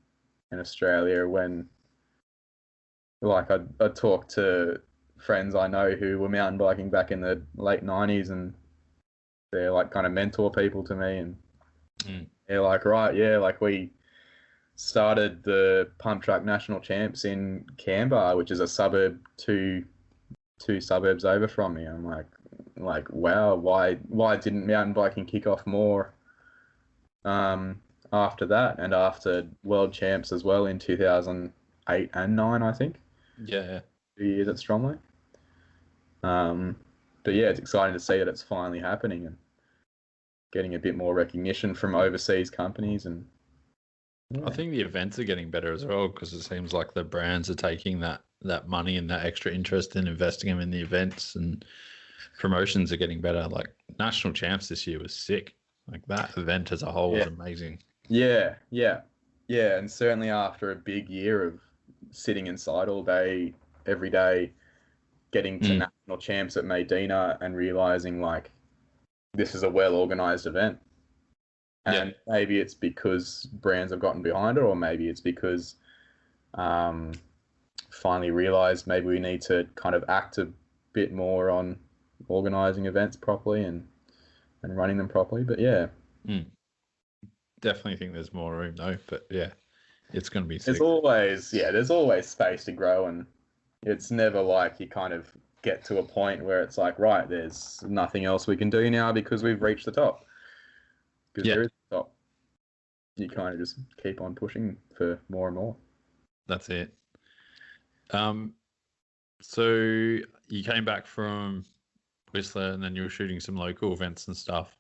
in Australia. When like I talked to friends I know who were mountain biking back in the late 90s, and they're like kind of mentor people to me, and they're like, right, yeah, like we started the Pump Truck National Champs in Canberra, which is a suburb two suburbs over from me. I'm like wow, why didn't mountain biking kick off more after that, and after World Champs as well in 2008 and 9, I think. Yeah. 2 years at Stromlo. But yeah, it's exciting to see that it's finally happening and getting a bit more recognition from overseas companies. And yeah. I think the events are getting better as well, because it seems like the brands are taking that money and that extra interest in investing them in the events, and promotions are getting better. Like National Champs this year was sick. Like that event as a whole was amazing. Yeah. And certainly after a big year of sitting inside all day, every day, getting to National Champs at Medina and realizing like this is a well-organized event. And maybe it's because brands have gotten behind it, or maybe it's because finally realized maybe we need to kind of act a bit more on organizing events properly and running them properly. But yeah. Definitely think there's more room though, but yeah, it's going to be sick. There's always space to grow, and it's never like you kind of get to a point where it's like, right, there's nothing else we can do now because we've reached the top. Because there is the top. You kind of just keep on pushing for more and more. That's it. So you came back from Whistler and then you were shooting some local events and stuff.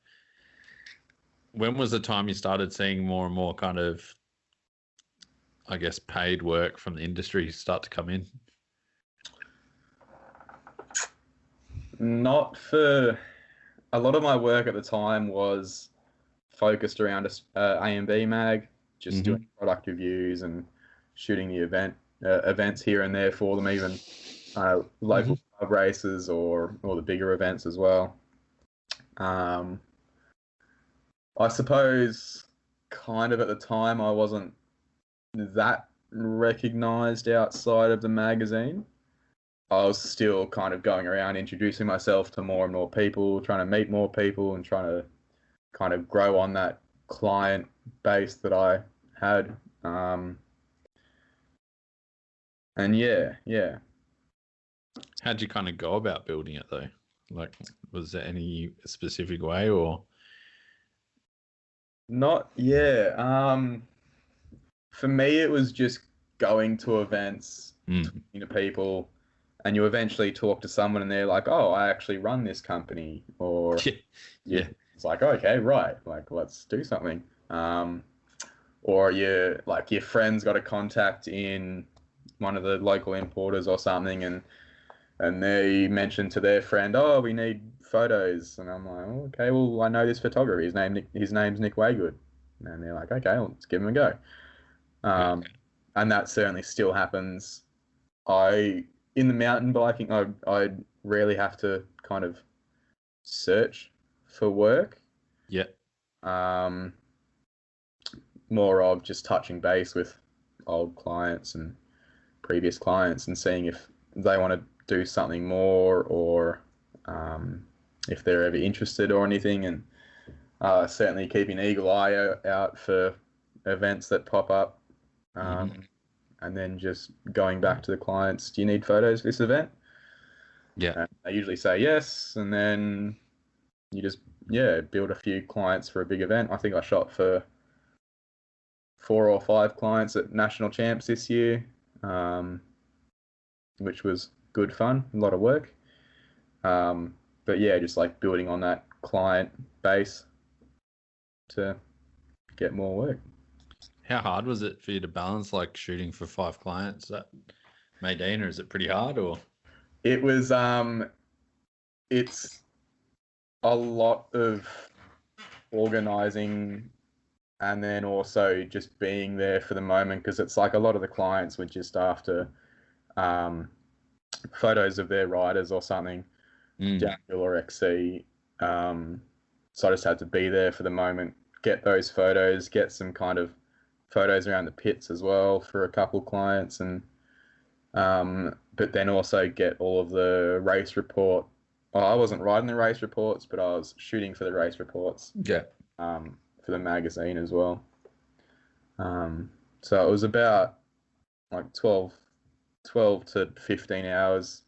When was the time you started seeing more and more kind of, I guess, paid work from the industry start to come in? Not for... A lot of my work at the time was focused around AMB mag, just doing product reviews and shooting the events here and there for them, even local club races or the bigger events as well. I suppose kind of at the time I wasn't that recognized outside of the magazine. I was still kind of going around introducing myself to more and more people, trying to meet more people and trying to kind of grow on that client base that I had. And yeah. How'd you kind of go about building it though? Like, was there any specific way or? Not, yeah. For me, it was just going to events, talking to people, and you eventually talk to someone and they're like, oh, I actually run this company, or Yeah. it's like, okay, right, like let's do something. Or your friend's got a contact in one of the local importers or something, and they mention to their friend, oh, we need photos, and I'm like, oh, okay, well, I know this photographer. His name's Nick Waygood, and they're like, okay, well, let's give him a go. And that certainly still happens. In the mountain biking, I rarely have to kind of search for work. Yeah. More of just touching base with old clients and previous clients and seeing if they want to do something more, or if they're ever interested or anything, and certainly keeping an eagle eye out for events that pop up, and then just going back to the clients, do you need photos for this event? Yeah. And they usually say yes, and then you just build a few clients for a big event. I think I shot for 4 or 5 clients at national champs this year, which was good fun, a lot of work. But yeah, just like building on that client base to get more work. How hard was it for you to balance like shooting for 5 clients at Maydeen, or is it pretty hard? Or it was it's a lot of organizing, and then also just being there for the moment, because it's like a lot of the clients were just after photos of their riders or something, downhill or XC. So I just had to be there for the moment, get those photos, get some kind of photos around the pits as well for a couple clients, and but then also get all of the race report. Well, I wasn't writing the race reports, but I was shooting for the race reports. Yeah. For the magazine as well. So it was about like 12 to 15 hours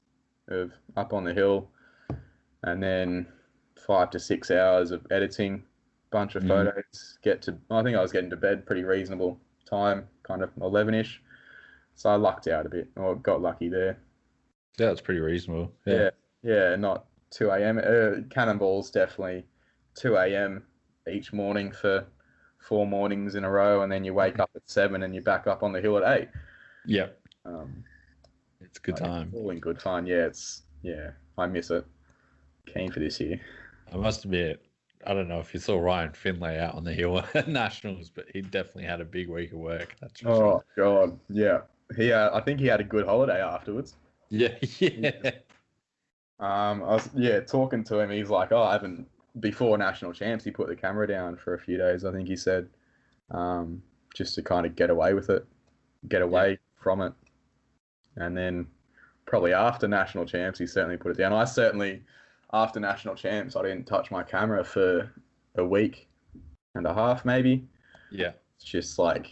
of up on the hill, and then 5 to 6 hours of editing, bunch of photos. I think I was getting to bed pretty reasonable time, kind of 11ish. So I lucked out a bit, or got lucky there. Yeah, that's pretty reasonable. Yeah, not 2 a.m. Cannonball's definitely 2 a.m. each morning for 4 mornings in a row, and then you wake up at 7 and you're back up on the hill at 8. Yeah. It's good time. It's all in good fun. Yeah, I miss it. Keen for this year. I must admit, I don't know if you saw Ryan Finlay out on the hill at Nationals, but he definitely had a big week of work. That's for sure. Oh God, yeah. I think he had a good holiday afterwards. Yeah. I was talking to him. He's like, oh, I haven't. Before national champs, he put the camera down for a few days. I think he said, just to kind of get away with it, get away from it, and then probably after national champs, he certainly put it down. After national champs, I didn't touch my camera for a week and a half, maybe. Yeah. It's just like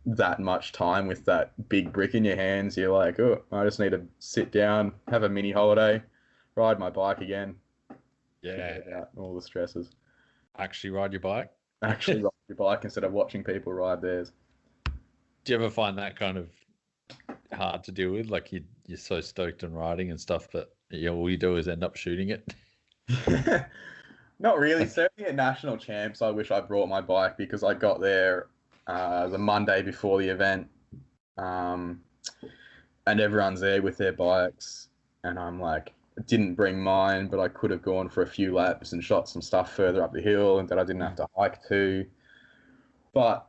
that much time with that big brick in your hands. You're like, oh, I just need to sit down, have a mini holiday, ride my bike again. Yeah. Out all the stresses. Actually ride your bike? Actually ride your bike instead of watching people ride theirs. Do you ever find that kind of hard to deal with? Like you're so stoked on riding and stuff, but all you do is end up shooting it? Not really. Certainly at national champs, I wish I brought my bike, because I got there the Monday before the event, and everyone's there with their bikes, and I'm like, I didn't bring mine, but I could have gone for a few laps and shot some stuff further up the hill and that I didn't have to hike to. But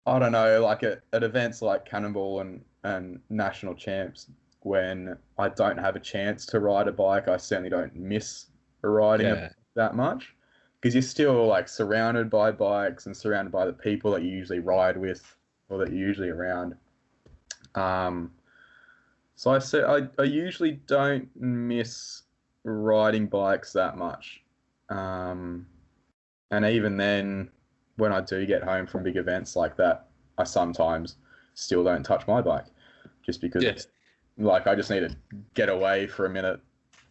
I don't know, like at events like Cannonball and national champs, when I don't have a chance to ride a bike, I certainly don't miss riding that much, because you're still like surrounded by bikes and surrounded by the people that you usually ride with or that you're usually around. So I usually don't miss riding bikes that much. And even then, when I do get home from big events like that, I sometimes still don't touch my bike, just because it's like I just need to get away for a minute,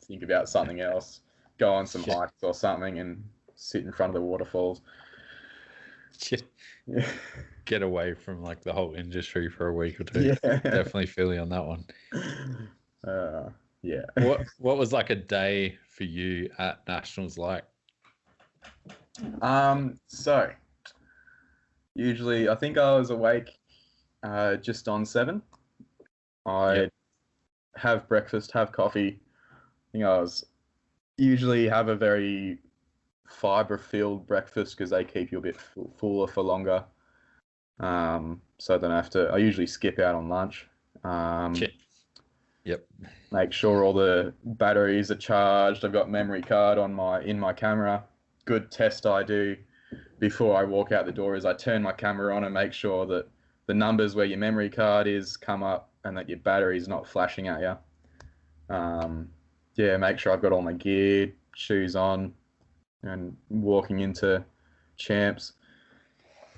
think about something else, go on some hikes or something, and sit in front of the waterfalls. Yeah. get away from like the whole industry for a week or two. Yeah. Definitely feel you on that one. Yeah. What was like a day for you at Nationals like? So usually I think I was awake just on 7. I Yep. have breakfast, have coffee. I think I was usually have a very fiber-filled breakfast because they keep you a bit fuller for longer. So then I usually skip out on lunch. Yep. Make sure all the batteries are charged. I've got memory card in my camera. Good test I do before I walk out the door is I turn my camera on and make sure that the numbers where your memory card is come up and that your battery's not flashing at you. Make sure I've got all my gear, shoes on, and walking into champs.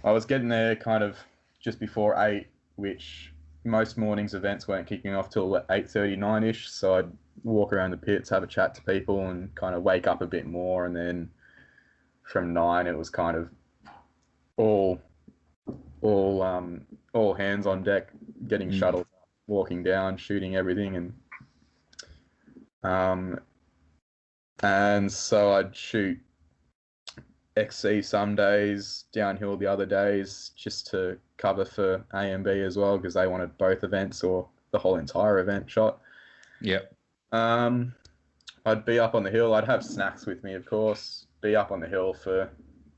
I was getting there kind of just before 8, which most mornings events weren't kicking off till 8:30, 9ish. So I'd walk around the pits, have a chat to people, and kind of wake up a bit more. And then from 9, it was kind of all hands on deck, getting shuttles, walking down, shooting everything, and so I'd shoot XC some days, downhill the other days, just to cover for A and B as well, because they wanted both events or the whole entire event shot. Yep. I'd be up on the hill. I'd have snacks with me, of course. Be up on the hill for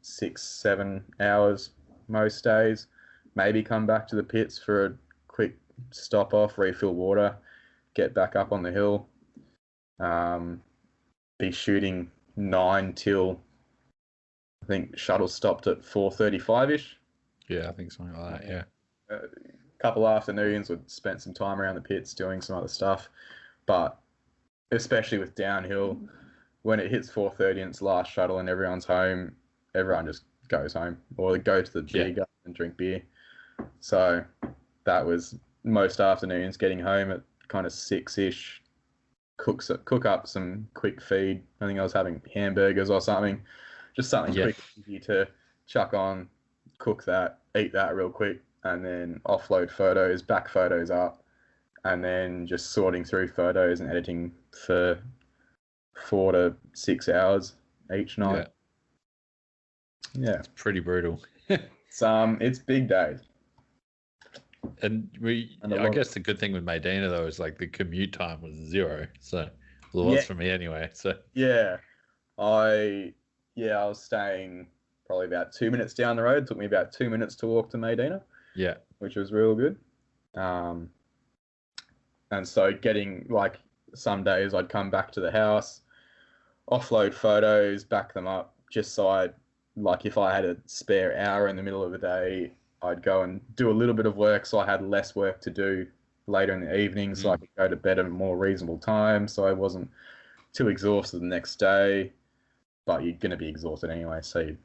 6-7 hours most days. Maybe come back to the pits for a quick stop off, refill water, get back up on the hill. Be shooting 9 till I think shuttle stopped at 4:35ish. Yeah, I think something like that. Yeah. A couple afternoons would spent some time around the pits doing some other stuff, but especially with downhill, when it hits 4:30 and it's last shuttle and everyone's home, everyone just goes home or they go to the beer garden and drink beer. So that was most afternoons, getting home at kind of 6ish, cook up some quick feed. I think I was having hamburgers or something, just something quick and easy to chuck on, cook that, eat that real quick, and then offload photos, back photos up, and then just sorting through photos and editing for 4 to 6 hours each night. Yeah. It's pretty brutal. It's big days. And I guess the good thing with Medina though is like the commute time was 0. So well, it was for me anyway. So I was staying probably about 2 minutes down the road. It took me about 2 minutes to walk to Medina. Yeah. Which was real good. And so getting like some days I'd come back to the house, offload photos, back them up, just so if I had a spare hour in the middle of the day, I'd go and do a little bit of work so I had less work to do later in the evening, so I could go to bed at a more reasonable time, so I wasn't too exhausted the next day. But you're going to be exhausted anyway, so you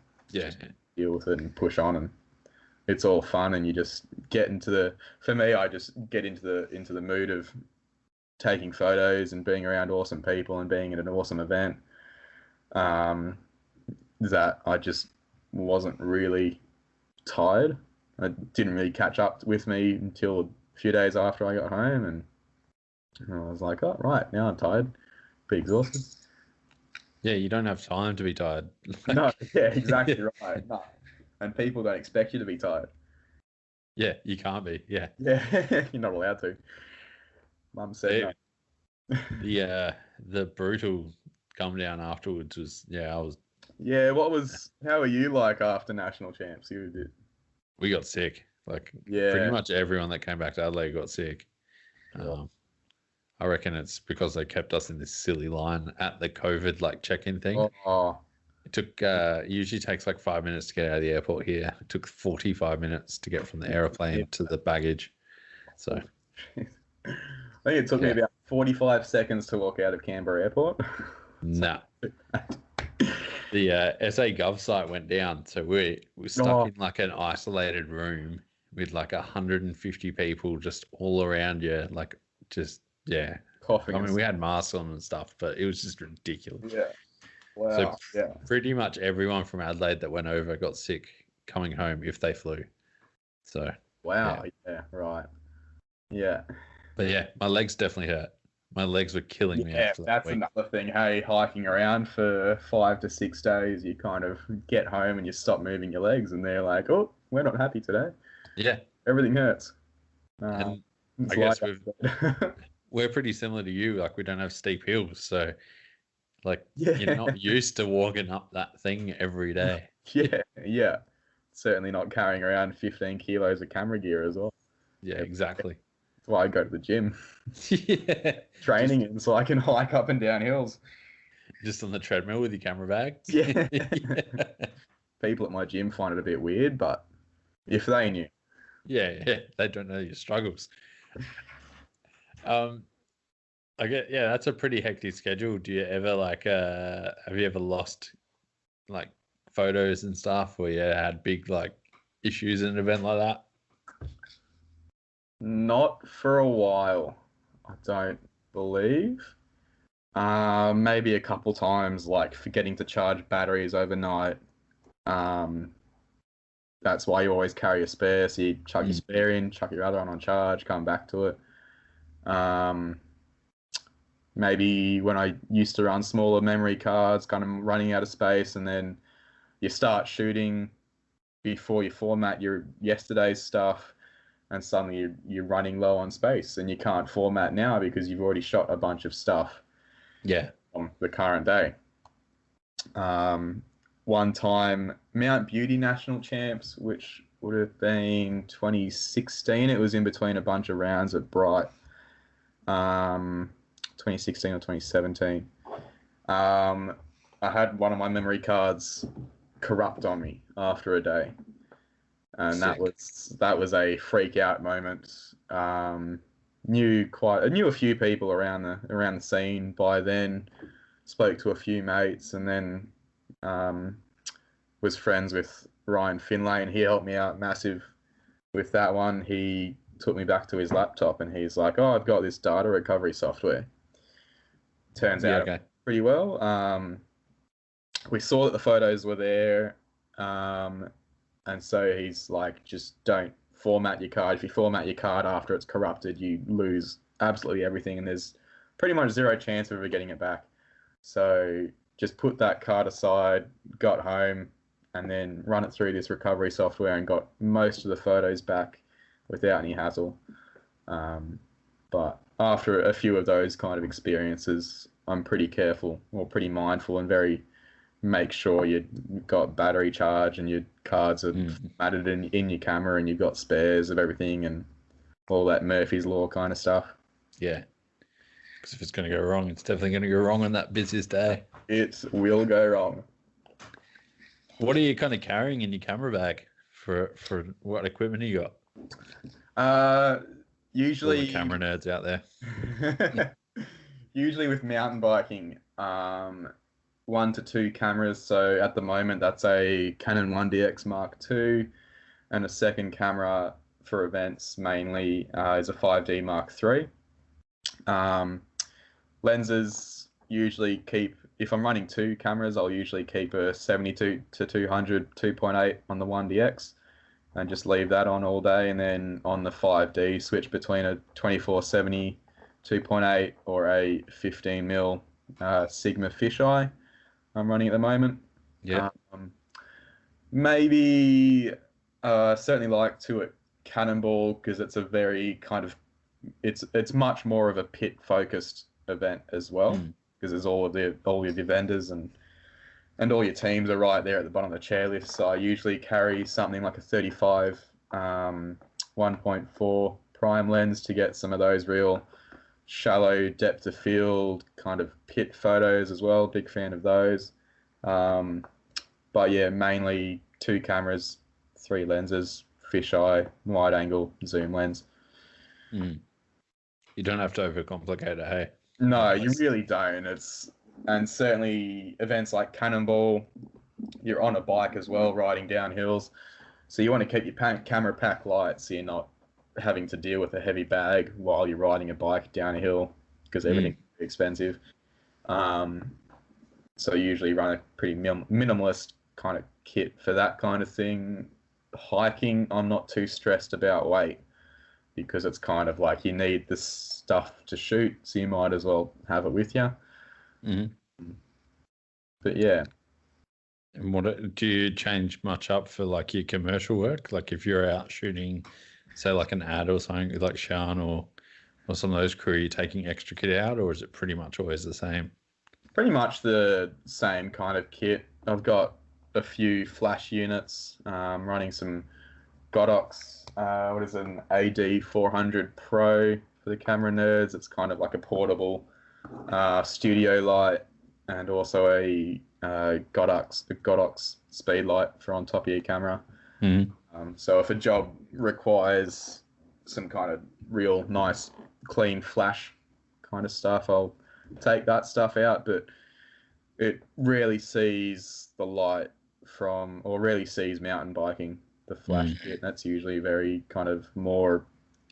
deal with it and push on, and it's all fun, and you just get I just get into the mood of taking photos and being around awesome people and being at an awesome event. That I just wasn't really tired. It didn't really catch up with me until a few days after I got home, and I was like, oh, right, now I'm tired, pretty exhausted. Yeah, you don't have time to be tired. No, yeah, exactly right. No. And people don't expect you to be tired. Yeah, you can't be. Yeah. Yeah, you're not allowed to. Mum said no. The brutal come down afterwards was, I was. Yeah, how were you like after national champs? We got sick. Pretty much everyone that came back to Adelaide got sick. I reckon it's because they kept us in this silly line at the COVID check-in thing. Oh. It took usually takes 5 minutes to get out of the airport here. It took 45 minutes to get from the aeroplane to the baggage. So I think it took me about 45 seconds to walk out of Canberra Airport. Nah. The SA Gov site went down, so we're stuck in an isolated room with 150 people just all around you, coughing. I mean, we had masks on and stuff, but it was just ridiculous. Yeah. Wow. So pretty much everyone from Adelaide that went over got sick coming home if they flew. So, Wow. Yeah. Right. Yeah. but yeah, my legs definitely hurt. My legs were killing me Yeah. after that That's week. another thing. Hey, hiking around for 5 to 6 days, you kind of get home and you stop moving your legs, and they're like, "Oh, we're not happy today. Yeah, Everything hurts." and It's I like guess we're pretty similar to you. Like, we don't have steep hills, so like you're yeah. not used to walking up that thing every day. Yeah. Yeah. Certainly not carrying around 15 kilos of camera gear as well. Yeah, That's exactly. why I go to the gym, Yeah, training in so I can hike up and down hills. just on the treadmill with your camera bag. Yeah. Yeah. People at my gym find it a bit weird, but if they knew. Yeah, they don't know your struggles. I get, yeah, that's a pretty hectic schedule. Do you ever have you ever lost like photos and stuff where you had big like issues in an event like that? Not for a while, I don't believe. Maybe a couple times, like forgetting to charge batteries overnight. That's why you always carry a spare. So you chuck your spare in, chuck your other one on charge, come back to it. Maybe when I used to run smaller memory cards, kind of running out of space, and then you start shooting before you format your yesterday's stuff, and suddenly you're running low on space, and you can't format now because you've already shot a bunch of stuff. Yeah. On the current day. One time, Mount Beauty National Champs, which would have been 2016. It was in between a bunch of rounds at Bright. 2016 or 2017. I had one of my memory cards corrupt on me after a day, and Sick. that was a freak out moment. Knew a few people around the scene by then. Spoke to a few mates, and then was friends with Ryan Finlay, and he helped me out massive with that one. He took me back to his laptop, and he's like, "Oh, I've got this data recovery software." Turns out pretty well. We saw that the photos were there, and so he's like, "Just don't format your card. If you format your card after it's corrupted, you lose absolutely everything, and there's pretty much zero chance of ever getting it back. So just put that card aside, got home, and then run it through this recovery software and got most of the photos back without any hassle. But after a few of those kind of experiences, I'm pretty careful or pretty mindful and very make sure you've got battery charge and your cards are matted in your camera and you've got spares of everything and all that Murphy's Law kind of stuff. Yeah. Because if it's going to go wrong, it's definitely going to go wrong on that busiest day. It will go wrong. What are you kind of carrying in your camera bag for what equipment you got? Usually all the camera nerds out there. Usually with mountain biking, 1 to 2 cameras. So at the moment, that's a Canon 1DX Mark II, and a second camera for events mainly is a 5D Mark III. Lenses usually keep, if I'm running 2 cameras, I'll usually keep a 72 to 200 2.8 on the 1DX and just leave that on all day. And then on the 5D, switch between a 2470 2.8 or a 15mm Sigma fisheye I'm running at the moment. Yeah. Maybe certainly like to at Cannonball because it's a very kind of it's much more of a pit focused event as well because there's all of your vendors and all your teams are right there at the bottom of the chairlift. So I usually carry something like a 35 1.4 prime lens to get some of those real shallow depth of field kind of pit photos as well. Big fan of those. But yeah, mainly 2 cameras, 3 lenses, fisheye, wide angle, zoom lens. You don't have to overcomplicate it, hey? No, you really don't. And certainly events like Cannonball, you're on a bike as well, riding down hills. So you want to keep your camera pack light so you're not having to deal with a heavy bag while you're riding a bike down a hill because everything's expensive. So usually run a pretty minimalist kind of kit for that kind of thing. hiking, I'm not too stressed about weight because it's kind of like you need the stuff to shoot, so you might as well have it with you. Mm-hmm. But yeah. And do you change much up for like your commercial work? Like if you're out shooting, say like an ad or something with like Sean or some of those crew, are you taking extra kit out, or is it pretty much always the same? Pretty much the same kind of kit. I've got a few flash units, running some Godox, what is it, an AD 400 Pro for the camera nerds. It's kind of like a portable studio light, and also a Godox speed light for on top of your camera. Mm-hmm. So if a job requires some kind of real nice, clean flash kind of stuff, I'll take that stuff out. But it rarely sees the light from, or rarely sees mountain biking, the flash kit. That's usually very kind of more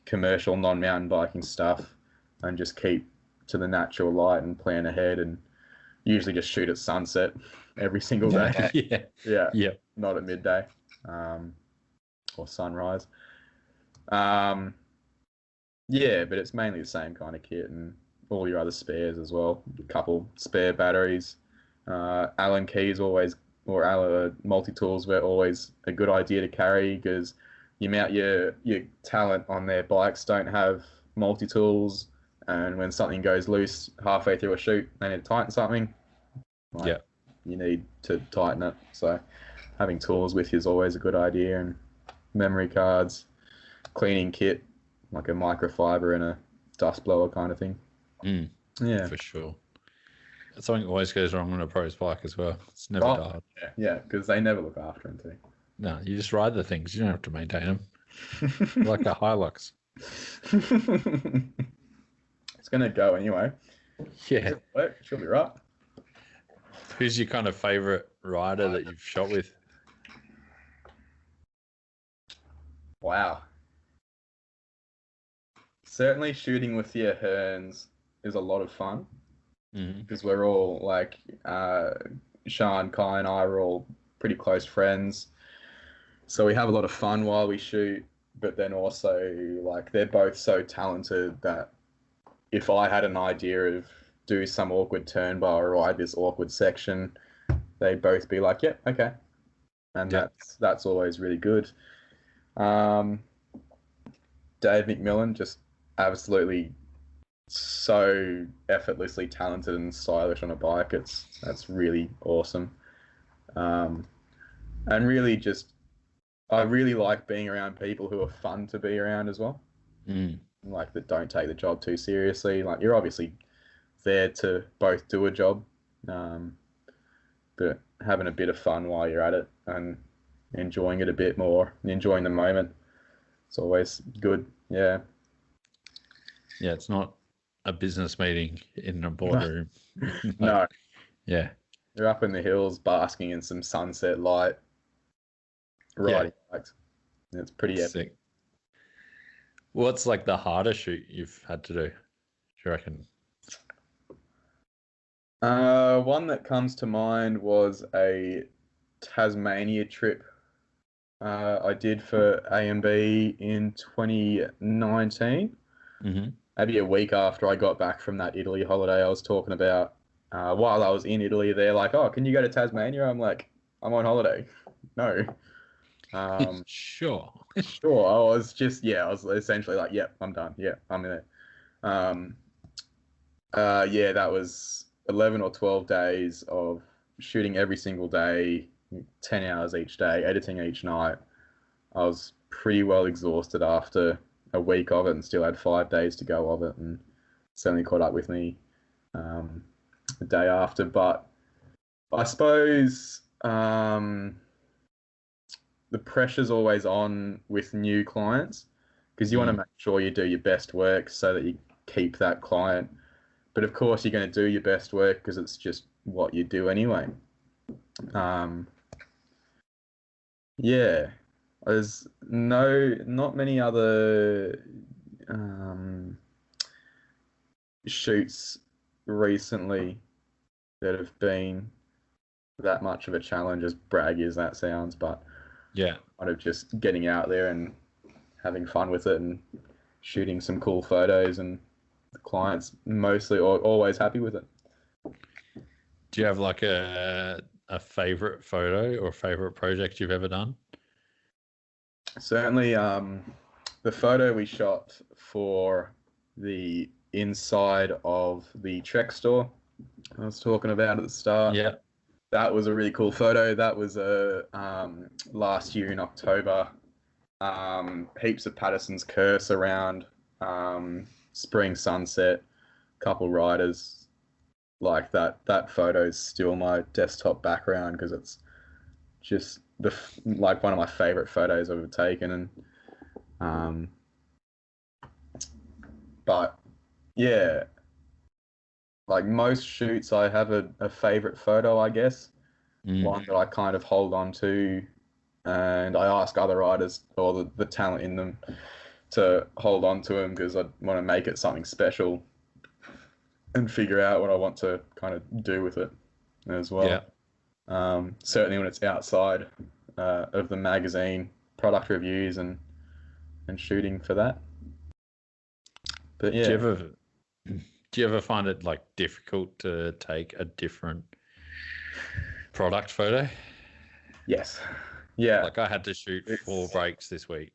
commercial, non-mountain biking stuff, and just keep to the natural light and plan ahead, and usually just shoot at sunset every single day. Yeah. Not at midday, or sunrise. Yeah, but it's mainly the same kind of kit and all your other spares as well. A couple spare batteries. Allen keys always, or Allen multi-tools were always a good idea to carry, because you mount your talent on their bikes don't have multi-tools, and when something goes loose halfway through a shoot, they need to tighten something. You need to tighten it. So having tools with you is always a good idea, and memory cards, cleaning kit, like a microfiber and a dust blower kind of thing. Yeah, for sure. Something always goes wrong on a pro's bike as well. It's never dialed. Yeah, because they never look after them too. No, you just ride the things. You don't have to maintain them. Like a Hilux. It's gonna go anyway. Yeah. She'll be right. Who's your kind of favorite rider that you've shot with? Wow. Certainly shooting with the Hearns is a lot of fun, because we're all like, Sean, Kai and I are all pretty close friends. So we have a lot of fun while we shoot, but then also like they're both so talented that if I had an idea of do some awkward turn bar or ride this awkward section, they'd both be like, yeah, okay. And that's always really good. Dave McMillan, just absolutely so effortlessly talented and stylish on a bike. That's really awesome. And really just, I really like being around people who are fun to be around as well. Like, that don't take the job too seriously. Like, you're obviously there to both do a job, but having a bit of fun while you're at it and enjoying it a bit more, enjoying the moment, it's always good. Yeah, it's not a business meeting in a boardroom. No. Yeah, you're up in the hills basking in some sunset light, riding bikes. It's pretty epic. Sick. What's like the hardest shoot you've had to do, do you reckon? One that comes to mind was a Tasmania trip I did for A&B in 2019. Maybe a week after I got back from that Italy holiday I was talking about. While I was in Italy, they're like, oh, can you go to Tasmania? I'm like, I'm on holiday. No. Sure. Sure. I was essentially like, yep, I'm done. Yeah, I'm in there. That was 11 or 12 days of shooting every single day, 10 hours each day, editing each night. I was pretty well exhausted after a week of it, and still had 5 days to go of it, and certainly caught up with me the day after. But I suppose the pressure's always on with new clients, because you want to make sure you do your best work so that you keep that client. But of course, you're going to do your best work because it's just what you do anyway. There's not many other shoots recently that have been that much of a challenge, as braggy as that sounds. But kind of just getting out there and having fun with it and shooting some cool photos, and the clients mostly always happy with it. Do you have like a favorite photo or favorite project you've ever done? Certainly, the photo we shot for the inside of the Trek store I was talking about at the start. Yeah. That was a really cool photo. That was last year in October. Heaps of Patterson's Curse around, spring sunset, couple riders. Like that photo is still my desktop background because it's just like one of my favorite photos I've ever taken. And but yeah, like most shoots, I have a favorite photo, I guess, one that I kind of hold on to, and I ask other writers or the talent in them to hold on to them because I want to make it something special and figure out what I want to kind of do with it as well. Yeah. Certainly when it's outside of the magazine, product reviews and shooting for that. But yeah. Do you ever find it like difficult to take a different product photo? Yes. Yeah. Like I had to shoot 4 brakes this week,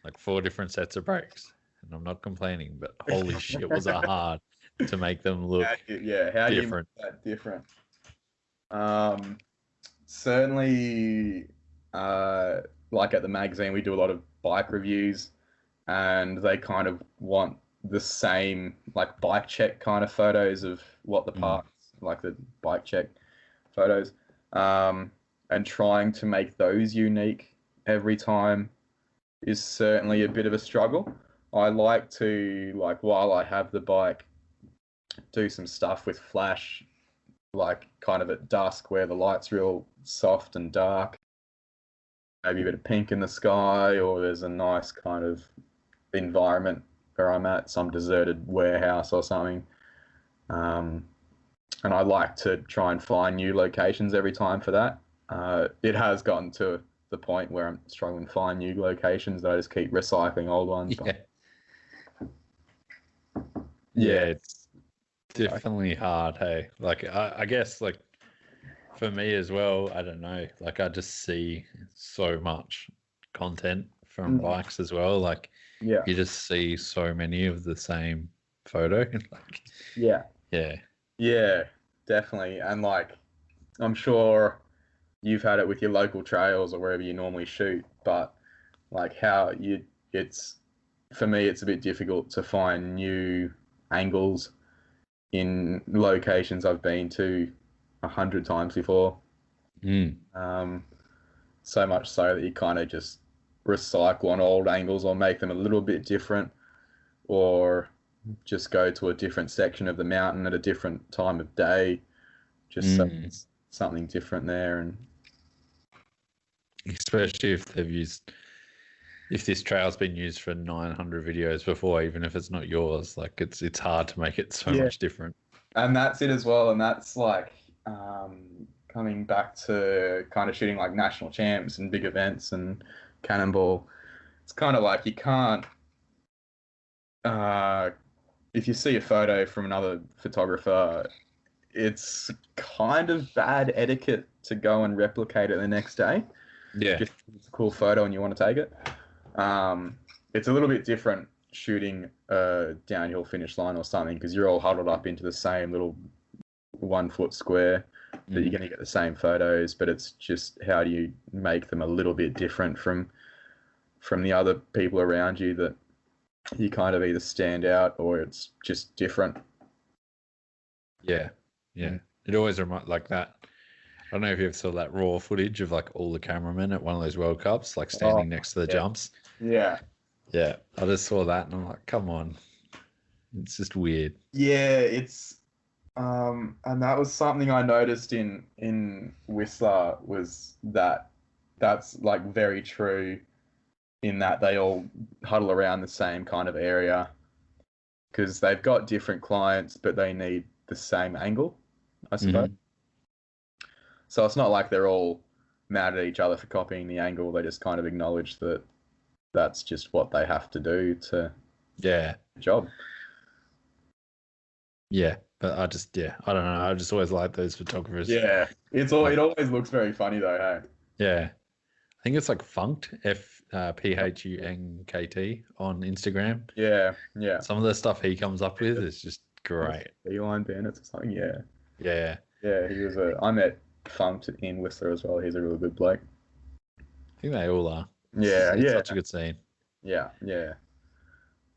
like 4 different sets of brakes, and I'm not complaining, but holy shit, was it hard to make them look how different. do you make that different? Certainly, like at the magazine, we do a lot of bike reviews, and they kind of want the same like bike check kind of photos of what the parts, like the bike check photos, and trying to make those unique every time is certainly a bit of a struggle. I like to, like, while I have the bike, do some stuff with flash, like kind of at dusk where the light's real soft and dark, maybe a bit of pink in the sky, or there's a nice kind of environment where I'm at, some deserted warehouse or something. And I like to try and find new locations every time for that. It has gotten to the point where I'm struggling to find new locations that I just keep recycling old ones. Yeah, it's definitely hard, hey? Like, I guess, like, for me as well, I don't know. Like, I just see so much content from bikes as well. Like, yeah, you just see so many of the same photo. Like, yeah, definitely. And like, I'm sure you've had it with your local trails or wherever you normally shoot, but like for me, it's a bit difficult to find new angles in locations I've been to 100 times before. So much so that you kind of just recycle on old angles or make them a little bit different, or just go to a different section of the mountain at a different time of day, just something different there. And especially if this trail's been used for 900 videos before, even if it's not yours, like it's hard to make it so much different. And that's it as well. And that's like coming back to kind of shooting like national champs and big events and Cannonball. It's kind of like you can't, if you see a photo from another photographer, it's kind of bad etiquette to go and replicate it the next day. Yeah. Just it's a cool photo and you want to take it. It's a little bit different shooting a downhill finish line or something because you're all huddled up into the same little 1 foot square that you're going to get the same photos, but it's just how do you make them a little bit different from the other people around you that you kind of either stand out or it's just different. Yeah. It always reminds like that. I don't know if you ever saw that raw footage of like all the cameramen at one of those World Cups, like standing next to the jumps. Yeah. Yeah. I just saw that and I'm like, come on. It's just weird. Yeah, it's and that was something I noticed in Whistler was that's like very true in that they all huddle around the same kind of area because they've got different clients, but they need the same angle, I suppose. So it's not like they're all mad at each other for copying the angle. They just kind of acknowledge that that's just what they have to do to Yeah. the job. Yeah. But I don't know. I just always like those photographers. Yeah, it always looks very funny though. Hey. Yeah. I think it's like Funked, Phunkt on Instagram. Yeah, yeah. Some of the stuff he comes up with is just great. Beeline Bandits or something. Yeah, Yeah. yeah. I met Funked in Whistler as well. He's a really good bloke. I think they all are. Yeah, It's yeah. such a good scene. Yeah, yeah.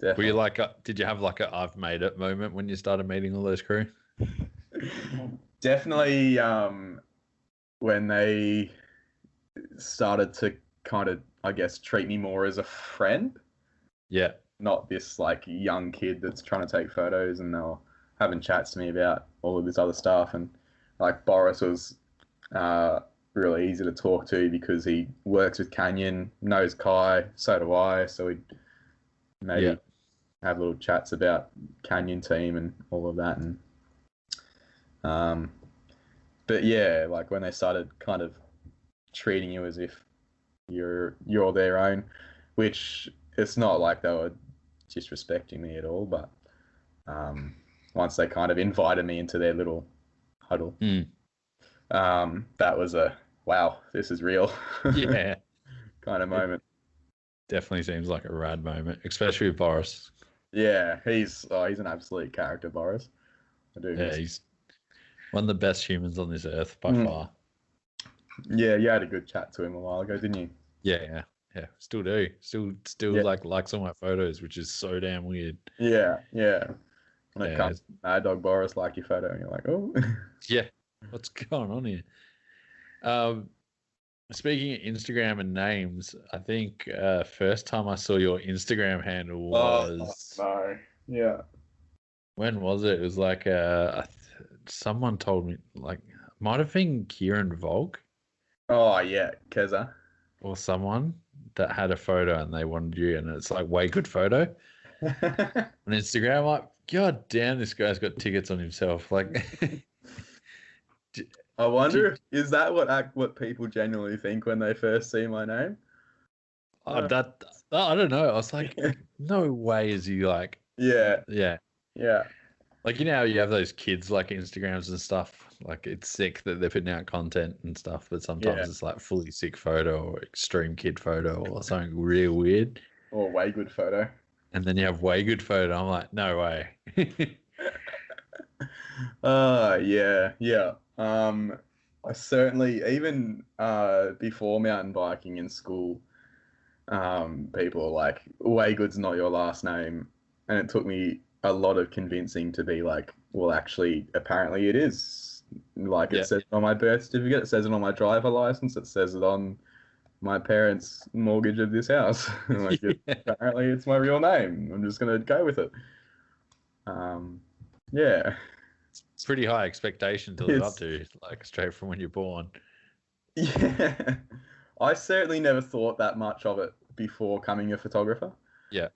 Were Definitely. you like, did you have like a I've made it moment when you started meeting all those crew? Definitely when they started to kind of, I guess, treat me more as a friend, Yeah. not this like young kid that's trying to take photos, and they were having chats to me about all of this other stuff. And like Boris was really easy to talk to because he works with Canyon, knows Kai, so do I. So we'd maybe have little chats about Canyon team and all of that. And but yeah, like when they started kind of treating you as if you're their own, which it's not like they were disrespecting me at all, but once they kind of invited me into their little huddle, that was a wow, this is real. Yeah. kind of moment. Definitely seems like a rad moment, especially with Boris. Yeah, he's an absolute character, Boris. I do. Yeah, he's one of the best humans on this earth by far. Yeah, you had a good chat to him a while ago, didn't you? Yeah. Still do. Still likes all my photos, which is so damn weird. Yeah. When it comes to Mad Dog Boris, like your photo, and you're like, oh. Yeah. What's going on here? Speaking of Instagram and names, I think first time I saw your Instagram handle was no. Yeah. When was it? It was like someone told me, like, might have been Kieran Volk. Oh yeah, Keza. Or someone that had a photo and they wanted you, and it's like Waygood photo on Instagram. I'm like, God damn, this guy's got tickets on himself. Like, I wonder, is that what people genuinely think when they first see my name? I don't know. I was like, no way is he like. Yeah. Like, you know how you have those kids like Instagrams and stuff. Like, it's sick that they're putting out content and stuff, but sometimes it's like fully sick photo or extreme kid photo or something real weird. Or Waygood photo. And then you have Waygood photo. I'm like, no way. Yeah. I certainly, even before mountain biking in school, people are like, Waygood's not your last name. And it took me a lot of convincing to be like, well, actually, apparently it is. Like, it says it on my birth certificate, it says it on my driver license, it says it on my parents' mortgage of this house. Like, apparently it's my real name. I'm just going to go with it. Yeah. It's pretty high expectation to live up to, like, straight from when you're born. Yeah. I certainly never thought that much of it before becoming a photographer. Yeah.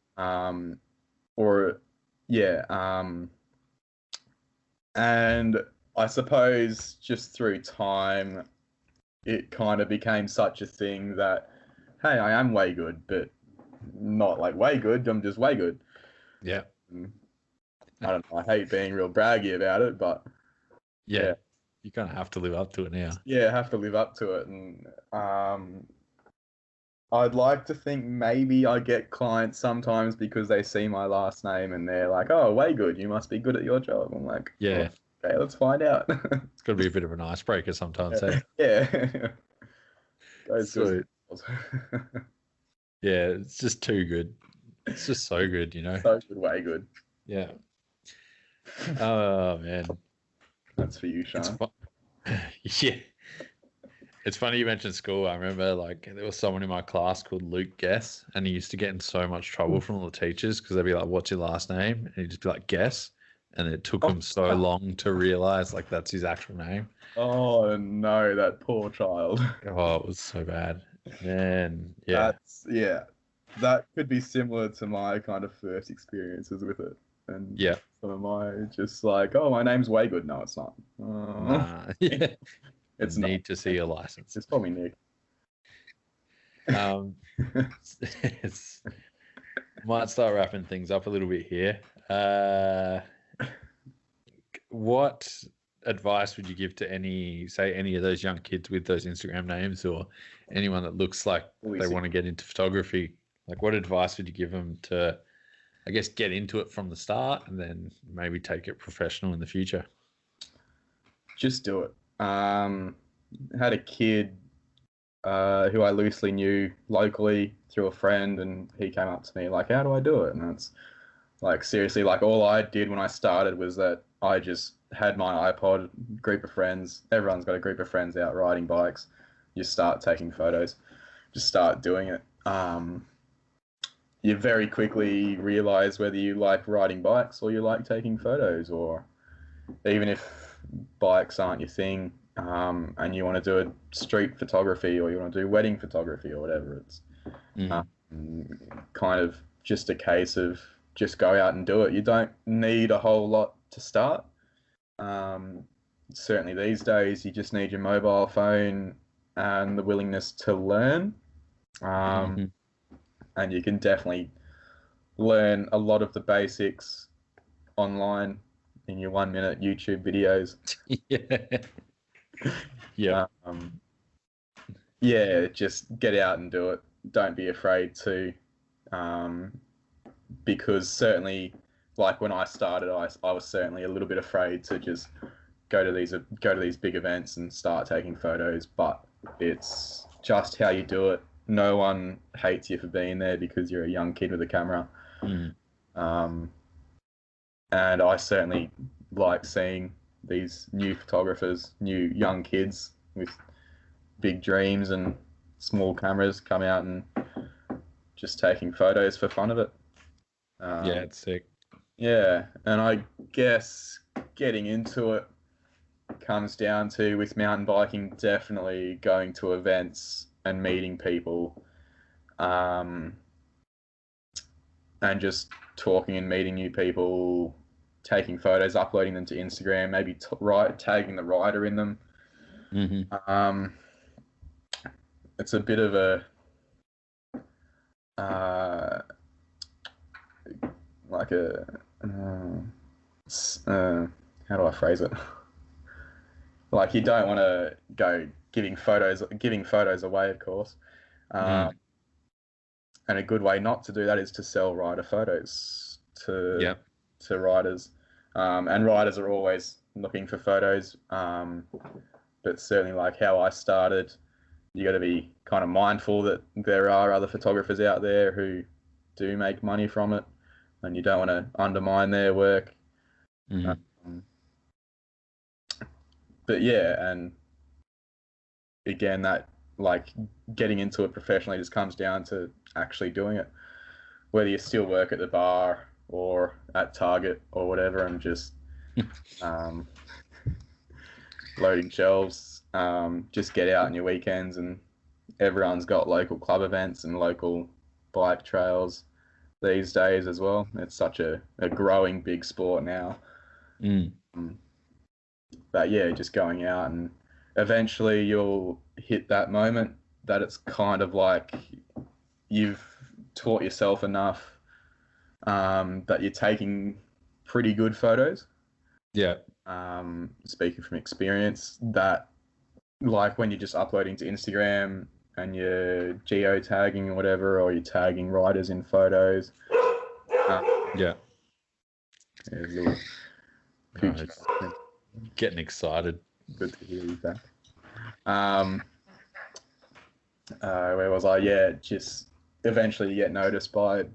And I suppose just through time, it kind of became such a thing that, hey, I am Waygood, but not like Waygood, I'm just Waygood. Yeah. I don't know, I hate being real braggy about it, but yeah. You kind of have to live up to it now. Yeah, have to live up to it. And I'd like to think maybe I get clients sometimes because they see my last name and they're like, oh, Waygood, you must be good at your job. I'm like, yeah. Okay, let's find out. It's got to be a bit of an icebreaker sometimes, eh? Yeah. Sweet. Yeah, it's just too good. It's just so good, you know? So good, Waygood. Yeah. Oh, man. That's for you, Sean. Yeah. It's funny you mentioned school. I remember, like, there was someone in my class called Luke Guess, and he used to get in so much trouble from all the teachers because they'd be like, what's your last name? And he'd just be like, Guess. And it took him so long to realize, like, that's his actual name. Oh, no, that poor child. Oh, it was so bad. Man, yeah. That could be similar to my kind of first experiences with it. And some of my just like, oh, my name's Waygood. No, it's not. Yeah. It's need to see a license. It's probably Nick. Um, it's, might start wrapping things up a little bit here. What advice would you give to any of those young kids with those Instagram names, or anyone that looks like they want to get into photography? Like, what advice would you give them to, I guess, get into it from the start and then maybe take it professional in the future? Just do it. Had a kid who I loosely knew locally through a friend, and he came up to me like, how do I do it? And it's like, seriously, like all I did when I started was that I just had my iPod, group of friends. Everyone's got a group of friends out riding bikes. You start taking photos, just start doing it. You very quickly realize whether you like riding bikes or you like taking photos, or even if bikes aren't your thing, and you want to do a street photography or you want to do wedding photography or whatever, it's kind of just a case of just go out and do it. You don't need a whole lot to start. Certainly these days, you just need your mobile phone and the willingness to learn. And you can definitely learn a lot of the basics online in your 1 minute YouTube videos. Yeah, just get out and do it. Don't be afraid to, because certainly, like when I started, I was certainly a little bit afraid to just go to these big events and start taking photos. But it's just how you do it. No one hates you for being there because you're a young kid with a camera. And I certainly like seeing these new photographers, new young kids with big dreams and small cameras come out and just taking photos for fun of it. Yeah, it's sick. Yeah, and I guess getting into it comes down to, with mountain biking, definitely going to events and meeting people, and just talking and meeting new people, taking photos, uploading them to Instagram, maybe tagging the rider in them. It's a bit of a like a how do I phrase it? Like, you don't want to go giving photos away, of course. And a good way not to do that is to sell rider photos to riders. And riders are always looking for photos. But certainly, like how I started, you got to be kind of mindful that there are other photographers out there who do make money from it, and you don't want to undermine their work. But yeah, and again, that, like, getting into it professionally just comes down to actually doing it. Whether you still work at the bar or at Target or whatever, and just loading shelves, just get out on your weekends, and everyone's got local club events and local bike trails these days as well. It's such a growing big sport now. But yeah, just going out, and eventually you'll hit that moment that it's kind of like you've taught yourself enough that you're taking pretty good photos. Speaking from experience, that, like, when you're just uploading to Instagram and you're geo-tagging or whatever, or you're tagging riders in photos. Getting excited. Good to hear you back. Where was I? Yeah, just eventually you get noticed by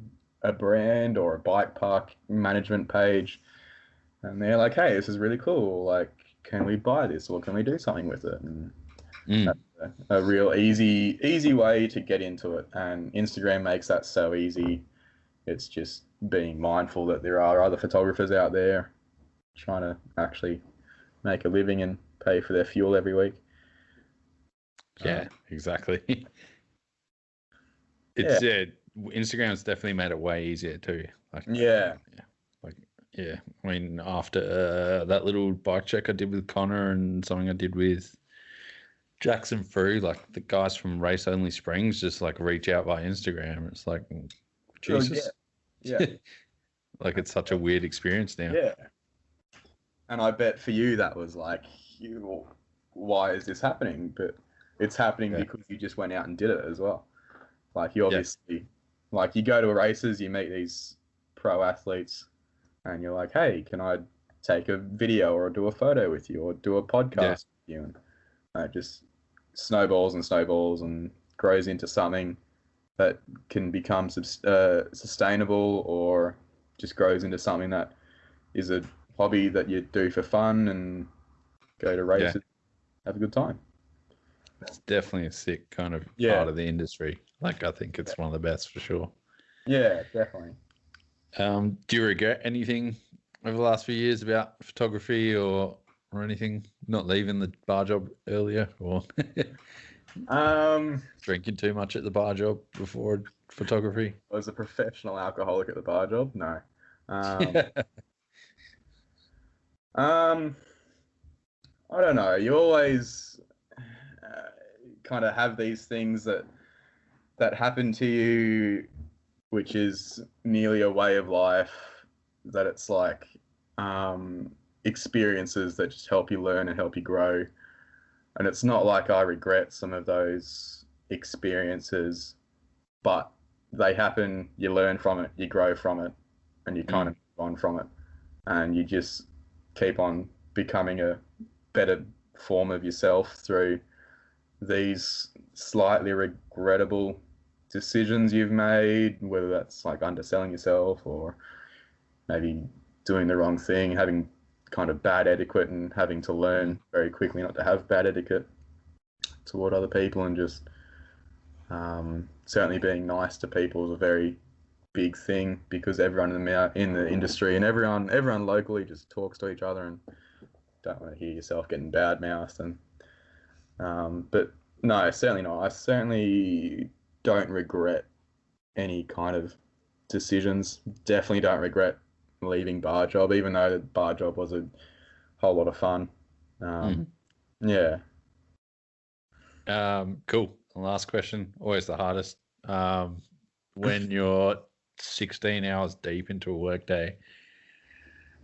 a brand or a bike park management page, and they're like, hey, this is really cool. Like, can we buy this, or can we do something with it? And that's a real easy way to get into it. And Instagram makes that so easy. It's just being mindful that there are other photographers out there trying to actually make a living and pay for their fuel every week. Yeah, exactly. Instagram's definitely made it way easier too. I mean, after that little bike check I did with Connor and something I did with Jackson through, like the guys from Race Only Springs just like reach out by Instagram. It's like, Jesus. Yeah. Like it's such a weird experience now. Yeah. And I bet for you that was like, why is this happening? But it's happening because you just went out and did it as well. Like you obviously, like you go to races, you meet these pro athletes, and you're like, hey, can I take a video or do a photo with you or do a podcast with you? And it just snowballs and grows into something that can become sustainable, or just grows into something that is a hobby that you do for fun and go to races, have a good time. It's definitely a sick kind of part of the industry. Like I think it's one of the best for sure. Yeah, definitely. Do you regret anything over the last few years about photography or anything? Not leaving the bar job earlier, or drinking too much at the bar job before photography? I was a professional alcoholic at the bar job. No. I don't know. You always kind of have these things that happen to you, which is nearly a way of life, that it's like experiences that just help you learn and help you grow. And it's not like I regret some of those experiences, but they happen, you learn from it, you grow from it, and you kind of move on from it. And you just keep on becoming a better form of yourself through these slightly regrettable decisions you've made, whether that's like underselling yourself or maybe doing the wrong thing, having kind of bad etiquette and having to learn very quickly not to have bad etiquette toward other people, and just certainly being nice to people is a very big thing, because everyone in the industry and everyone locally just talks to each other and don't want to hear yourself getting bad mouthed. And but no, certainly not. I certainly don't regret any kind of decisions. Definitely don't regret leaving bar job, even though the bar job was a whole lot of fun. Yeah. Cool. Last question, always the hardest. When you're 16 hours deep into a workday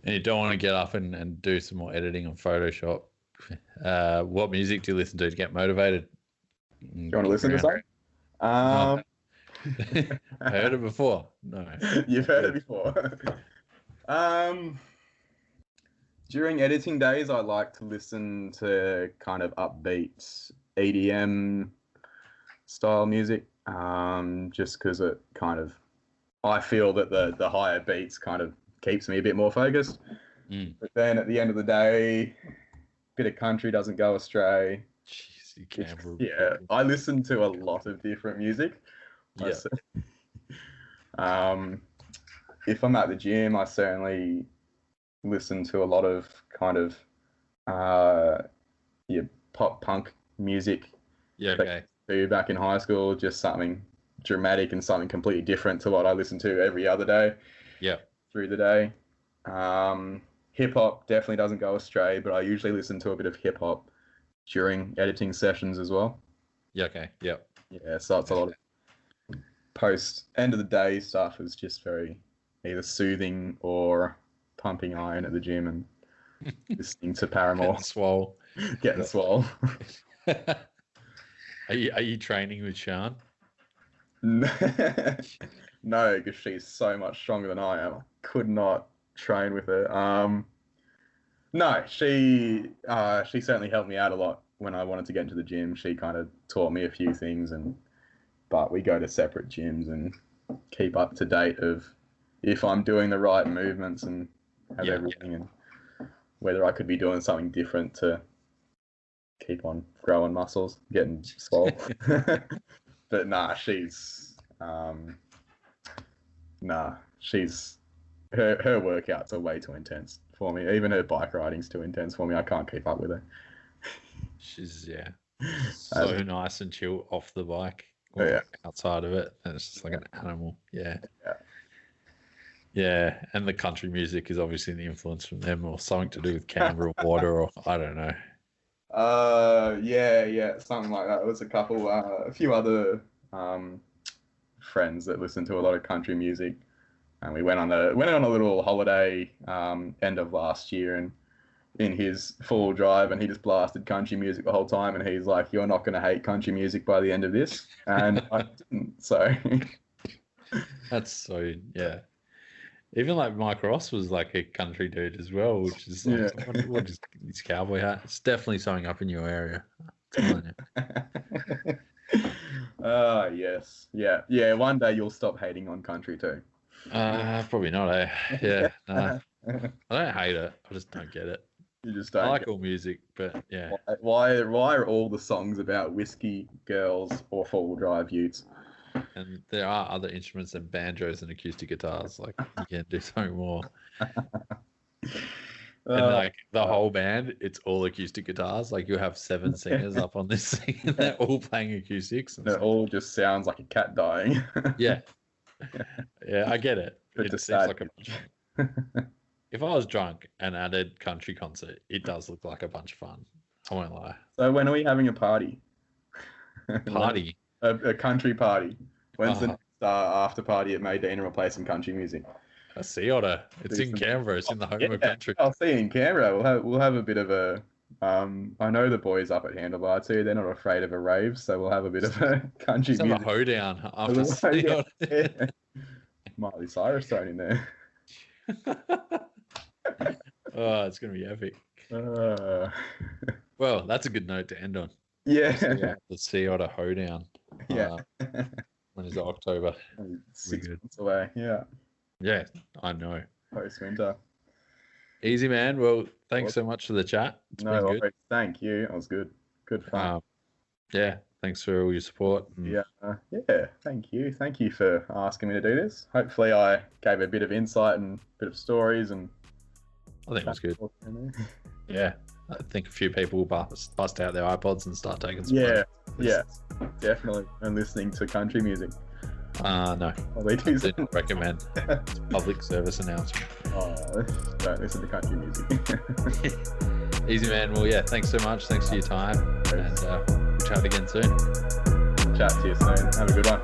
and you don't want to get up and do some more editing on Photoshop, what music do you listen to get motivated? Do you want to listen to something? I heard it before. No. You've heard it before. During editing days, I like to listen to kind of upbeat EDM style music, just because it kind of, I feel that the higher beats kind of keeps me a bit more focused. But then at the end of the day, a bit of country doesn't go astray. Jeez, you can't. Yeah, I listen to a lot of different music. Yeah. If I'm at the gym, I certainly listen to a lot of kind of pop punk music. Yeah, okay. Back in high school, just something dramatic and something completely different to what I listen to every other day. Yeah. Through the day. Hip hop definitely doesn't go astray, but I usually listen to a bit of hip hop during editing sessions as well. Yeah, okay. Yeah. Yeah, so it's a lot of post end of the day stuff is just very either soothing or pumping iron at the gym and listening to Paramore. Getting swole. Are you training with Sean? No, because she's so much stronger than I am. I could not train with her. No, she certainly helped me out a lot when I wanted to get into the gym. She kind of taught me a few things, but we go to separate gyms and keep up to date of if I'm doing the right movements and have everything, and whether I could be doing something different to keep on growing muscles, getting swole. But nah, she's her workouts are way too intense for me. Even her bike riding's too intense for me. I can't keep up with her. She's so nice and chill off the bike. Outside of it, and it's just like an animal. Yeah, and the country music is obviously the influence from them, or something to do with Canberra water, or I don't know. Yeah, something like that. It was a few other friends that listened to a lot of country music, and we went on a little holiday end of last year, and in his full drive, and he just blasted country music the whole time, and he's like, "You're not going to hate country music by the end of this," and I didn't. So That's so, yeah. Even like Mike Ross was like a country dude as well, which is like, Yeah. what is his cowboy hat? It's definitely something up in your area. I'm telling you. Yes, yeah. One day you'll stop hating on country too. Probably not, eh? Yeah, nah. I don't hate it. I just don't get it. You just I don't. like all music, but yeah. Why are all the songs about whiskey, girls, or four-wheel drive utes? And there are other instruments than banjos and acoustic guitars. Like, you can do something more. And like the whole band, it's all acoustic guitars. Like, you have 7 singers up on this thing, and they're all playing acoustics. It all just sounds like a cat dying. Yeah. Yeah, I get it. It's It a seems sad like a image. If I was drunk and added country concert, it does look like a bunch of fun. I won't lie. So when are we having a party? Party. A country party. When's the Uh-huh. next after party at Maydeen, and we'll play some country music? A sea otter. It's in Decent. Canberra. It's in the home Yeah, of country. I'll see you in Canberra. We'll have a bit of a. I know the boys up at Handlebar too. They're not afraid of a rave, so we'll have a bit of a country Let's have a music. hoedown after little sea hoedown. otter. Yeah. Miley Cyrus thrown in there. Oh, it's going to be epic. Uh, Well, that's a good note to end on. yeah. The sea otter hoedown. Yeah. When is it? October? 6 good. months away. Yeah. Yeah, I know. Post winter. Easy, man. Well, thanks so much for the chat. It's No been worries. good. Thank you. That was good. Good fun. Yeah, thanks for all your support. And Yeah. Thank you. Thank you for asking me to do this. Hopefully, I gave a bit of insight and a bit of stories and. I think it was good. Yeah, I think a few people will bust out their iPods and start taking some Yeah. photos. Yeah. Definitely. And listening to country music. No, Oh, they do. didn't recommend. It's a public service announcement. Oh, don't listen to country music. Easy, man. Well, yeah, thanks so much. Thanks for your time. And we'll chat again soon. Chat to you soon. Have a good one.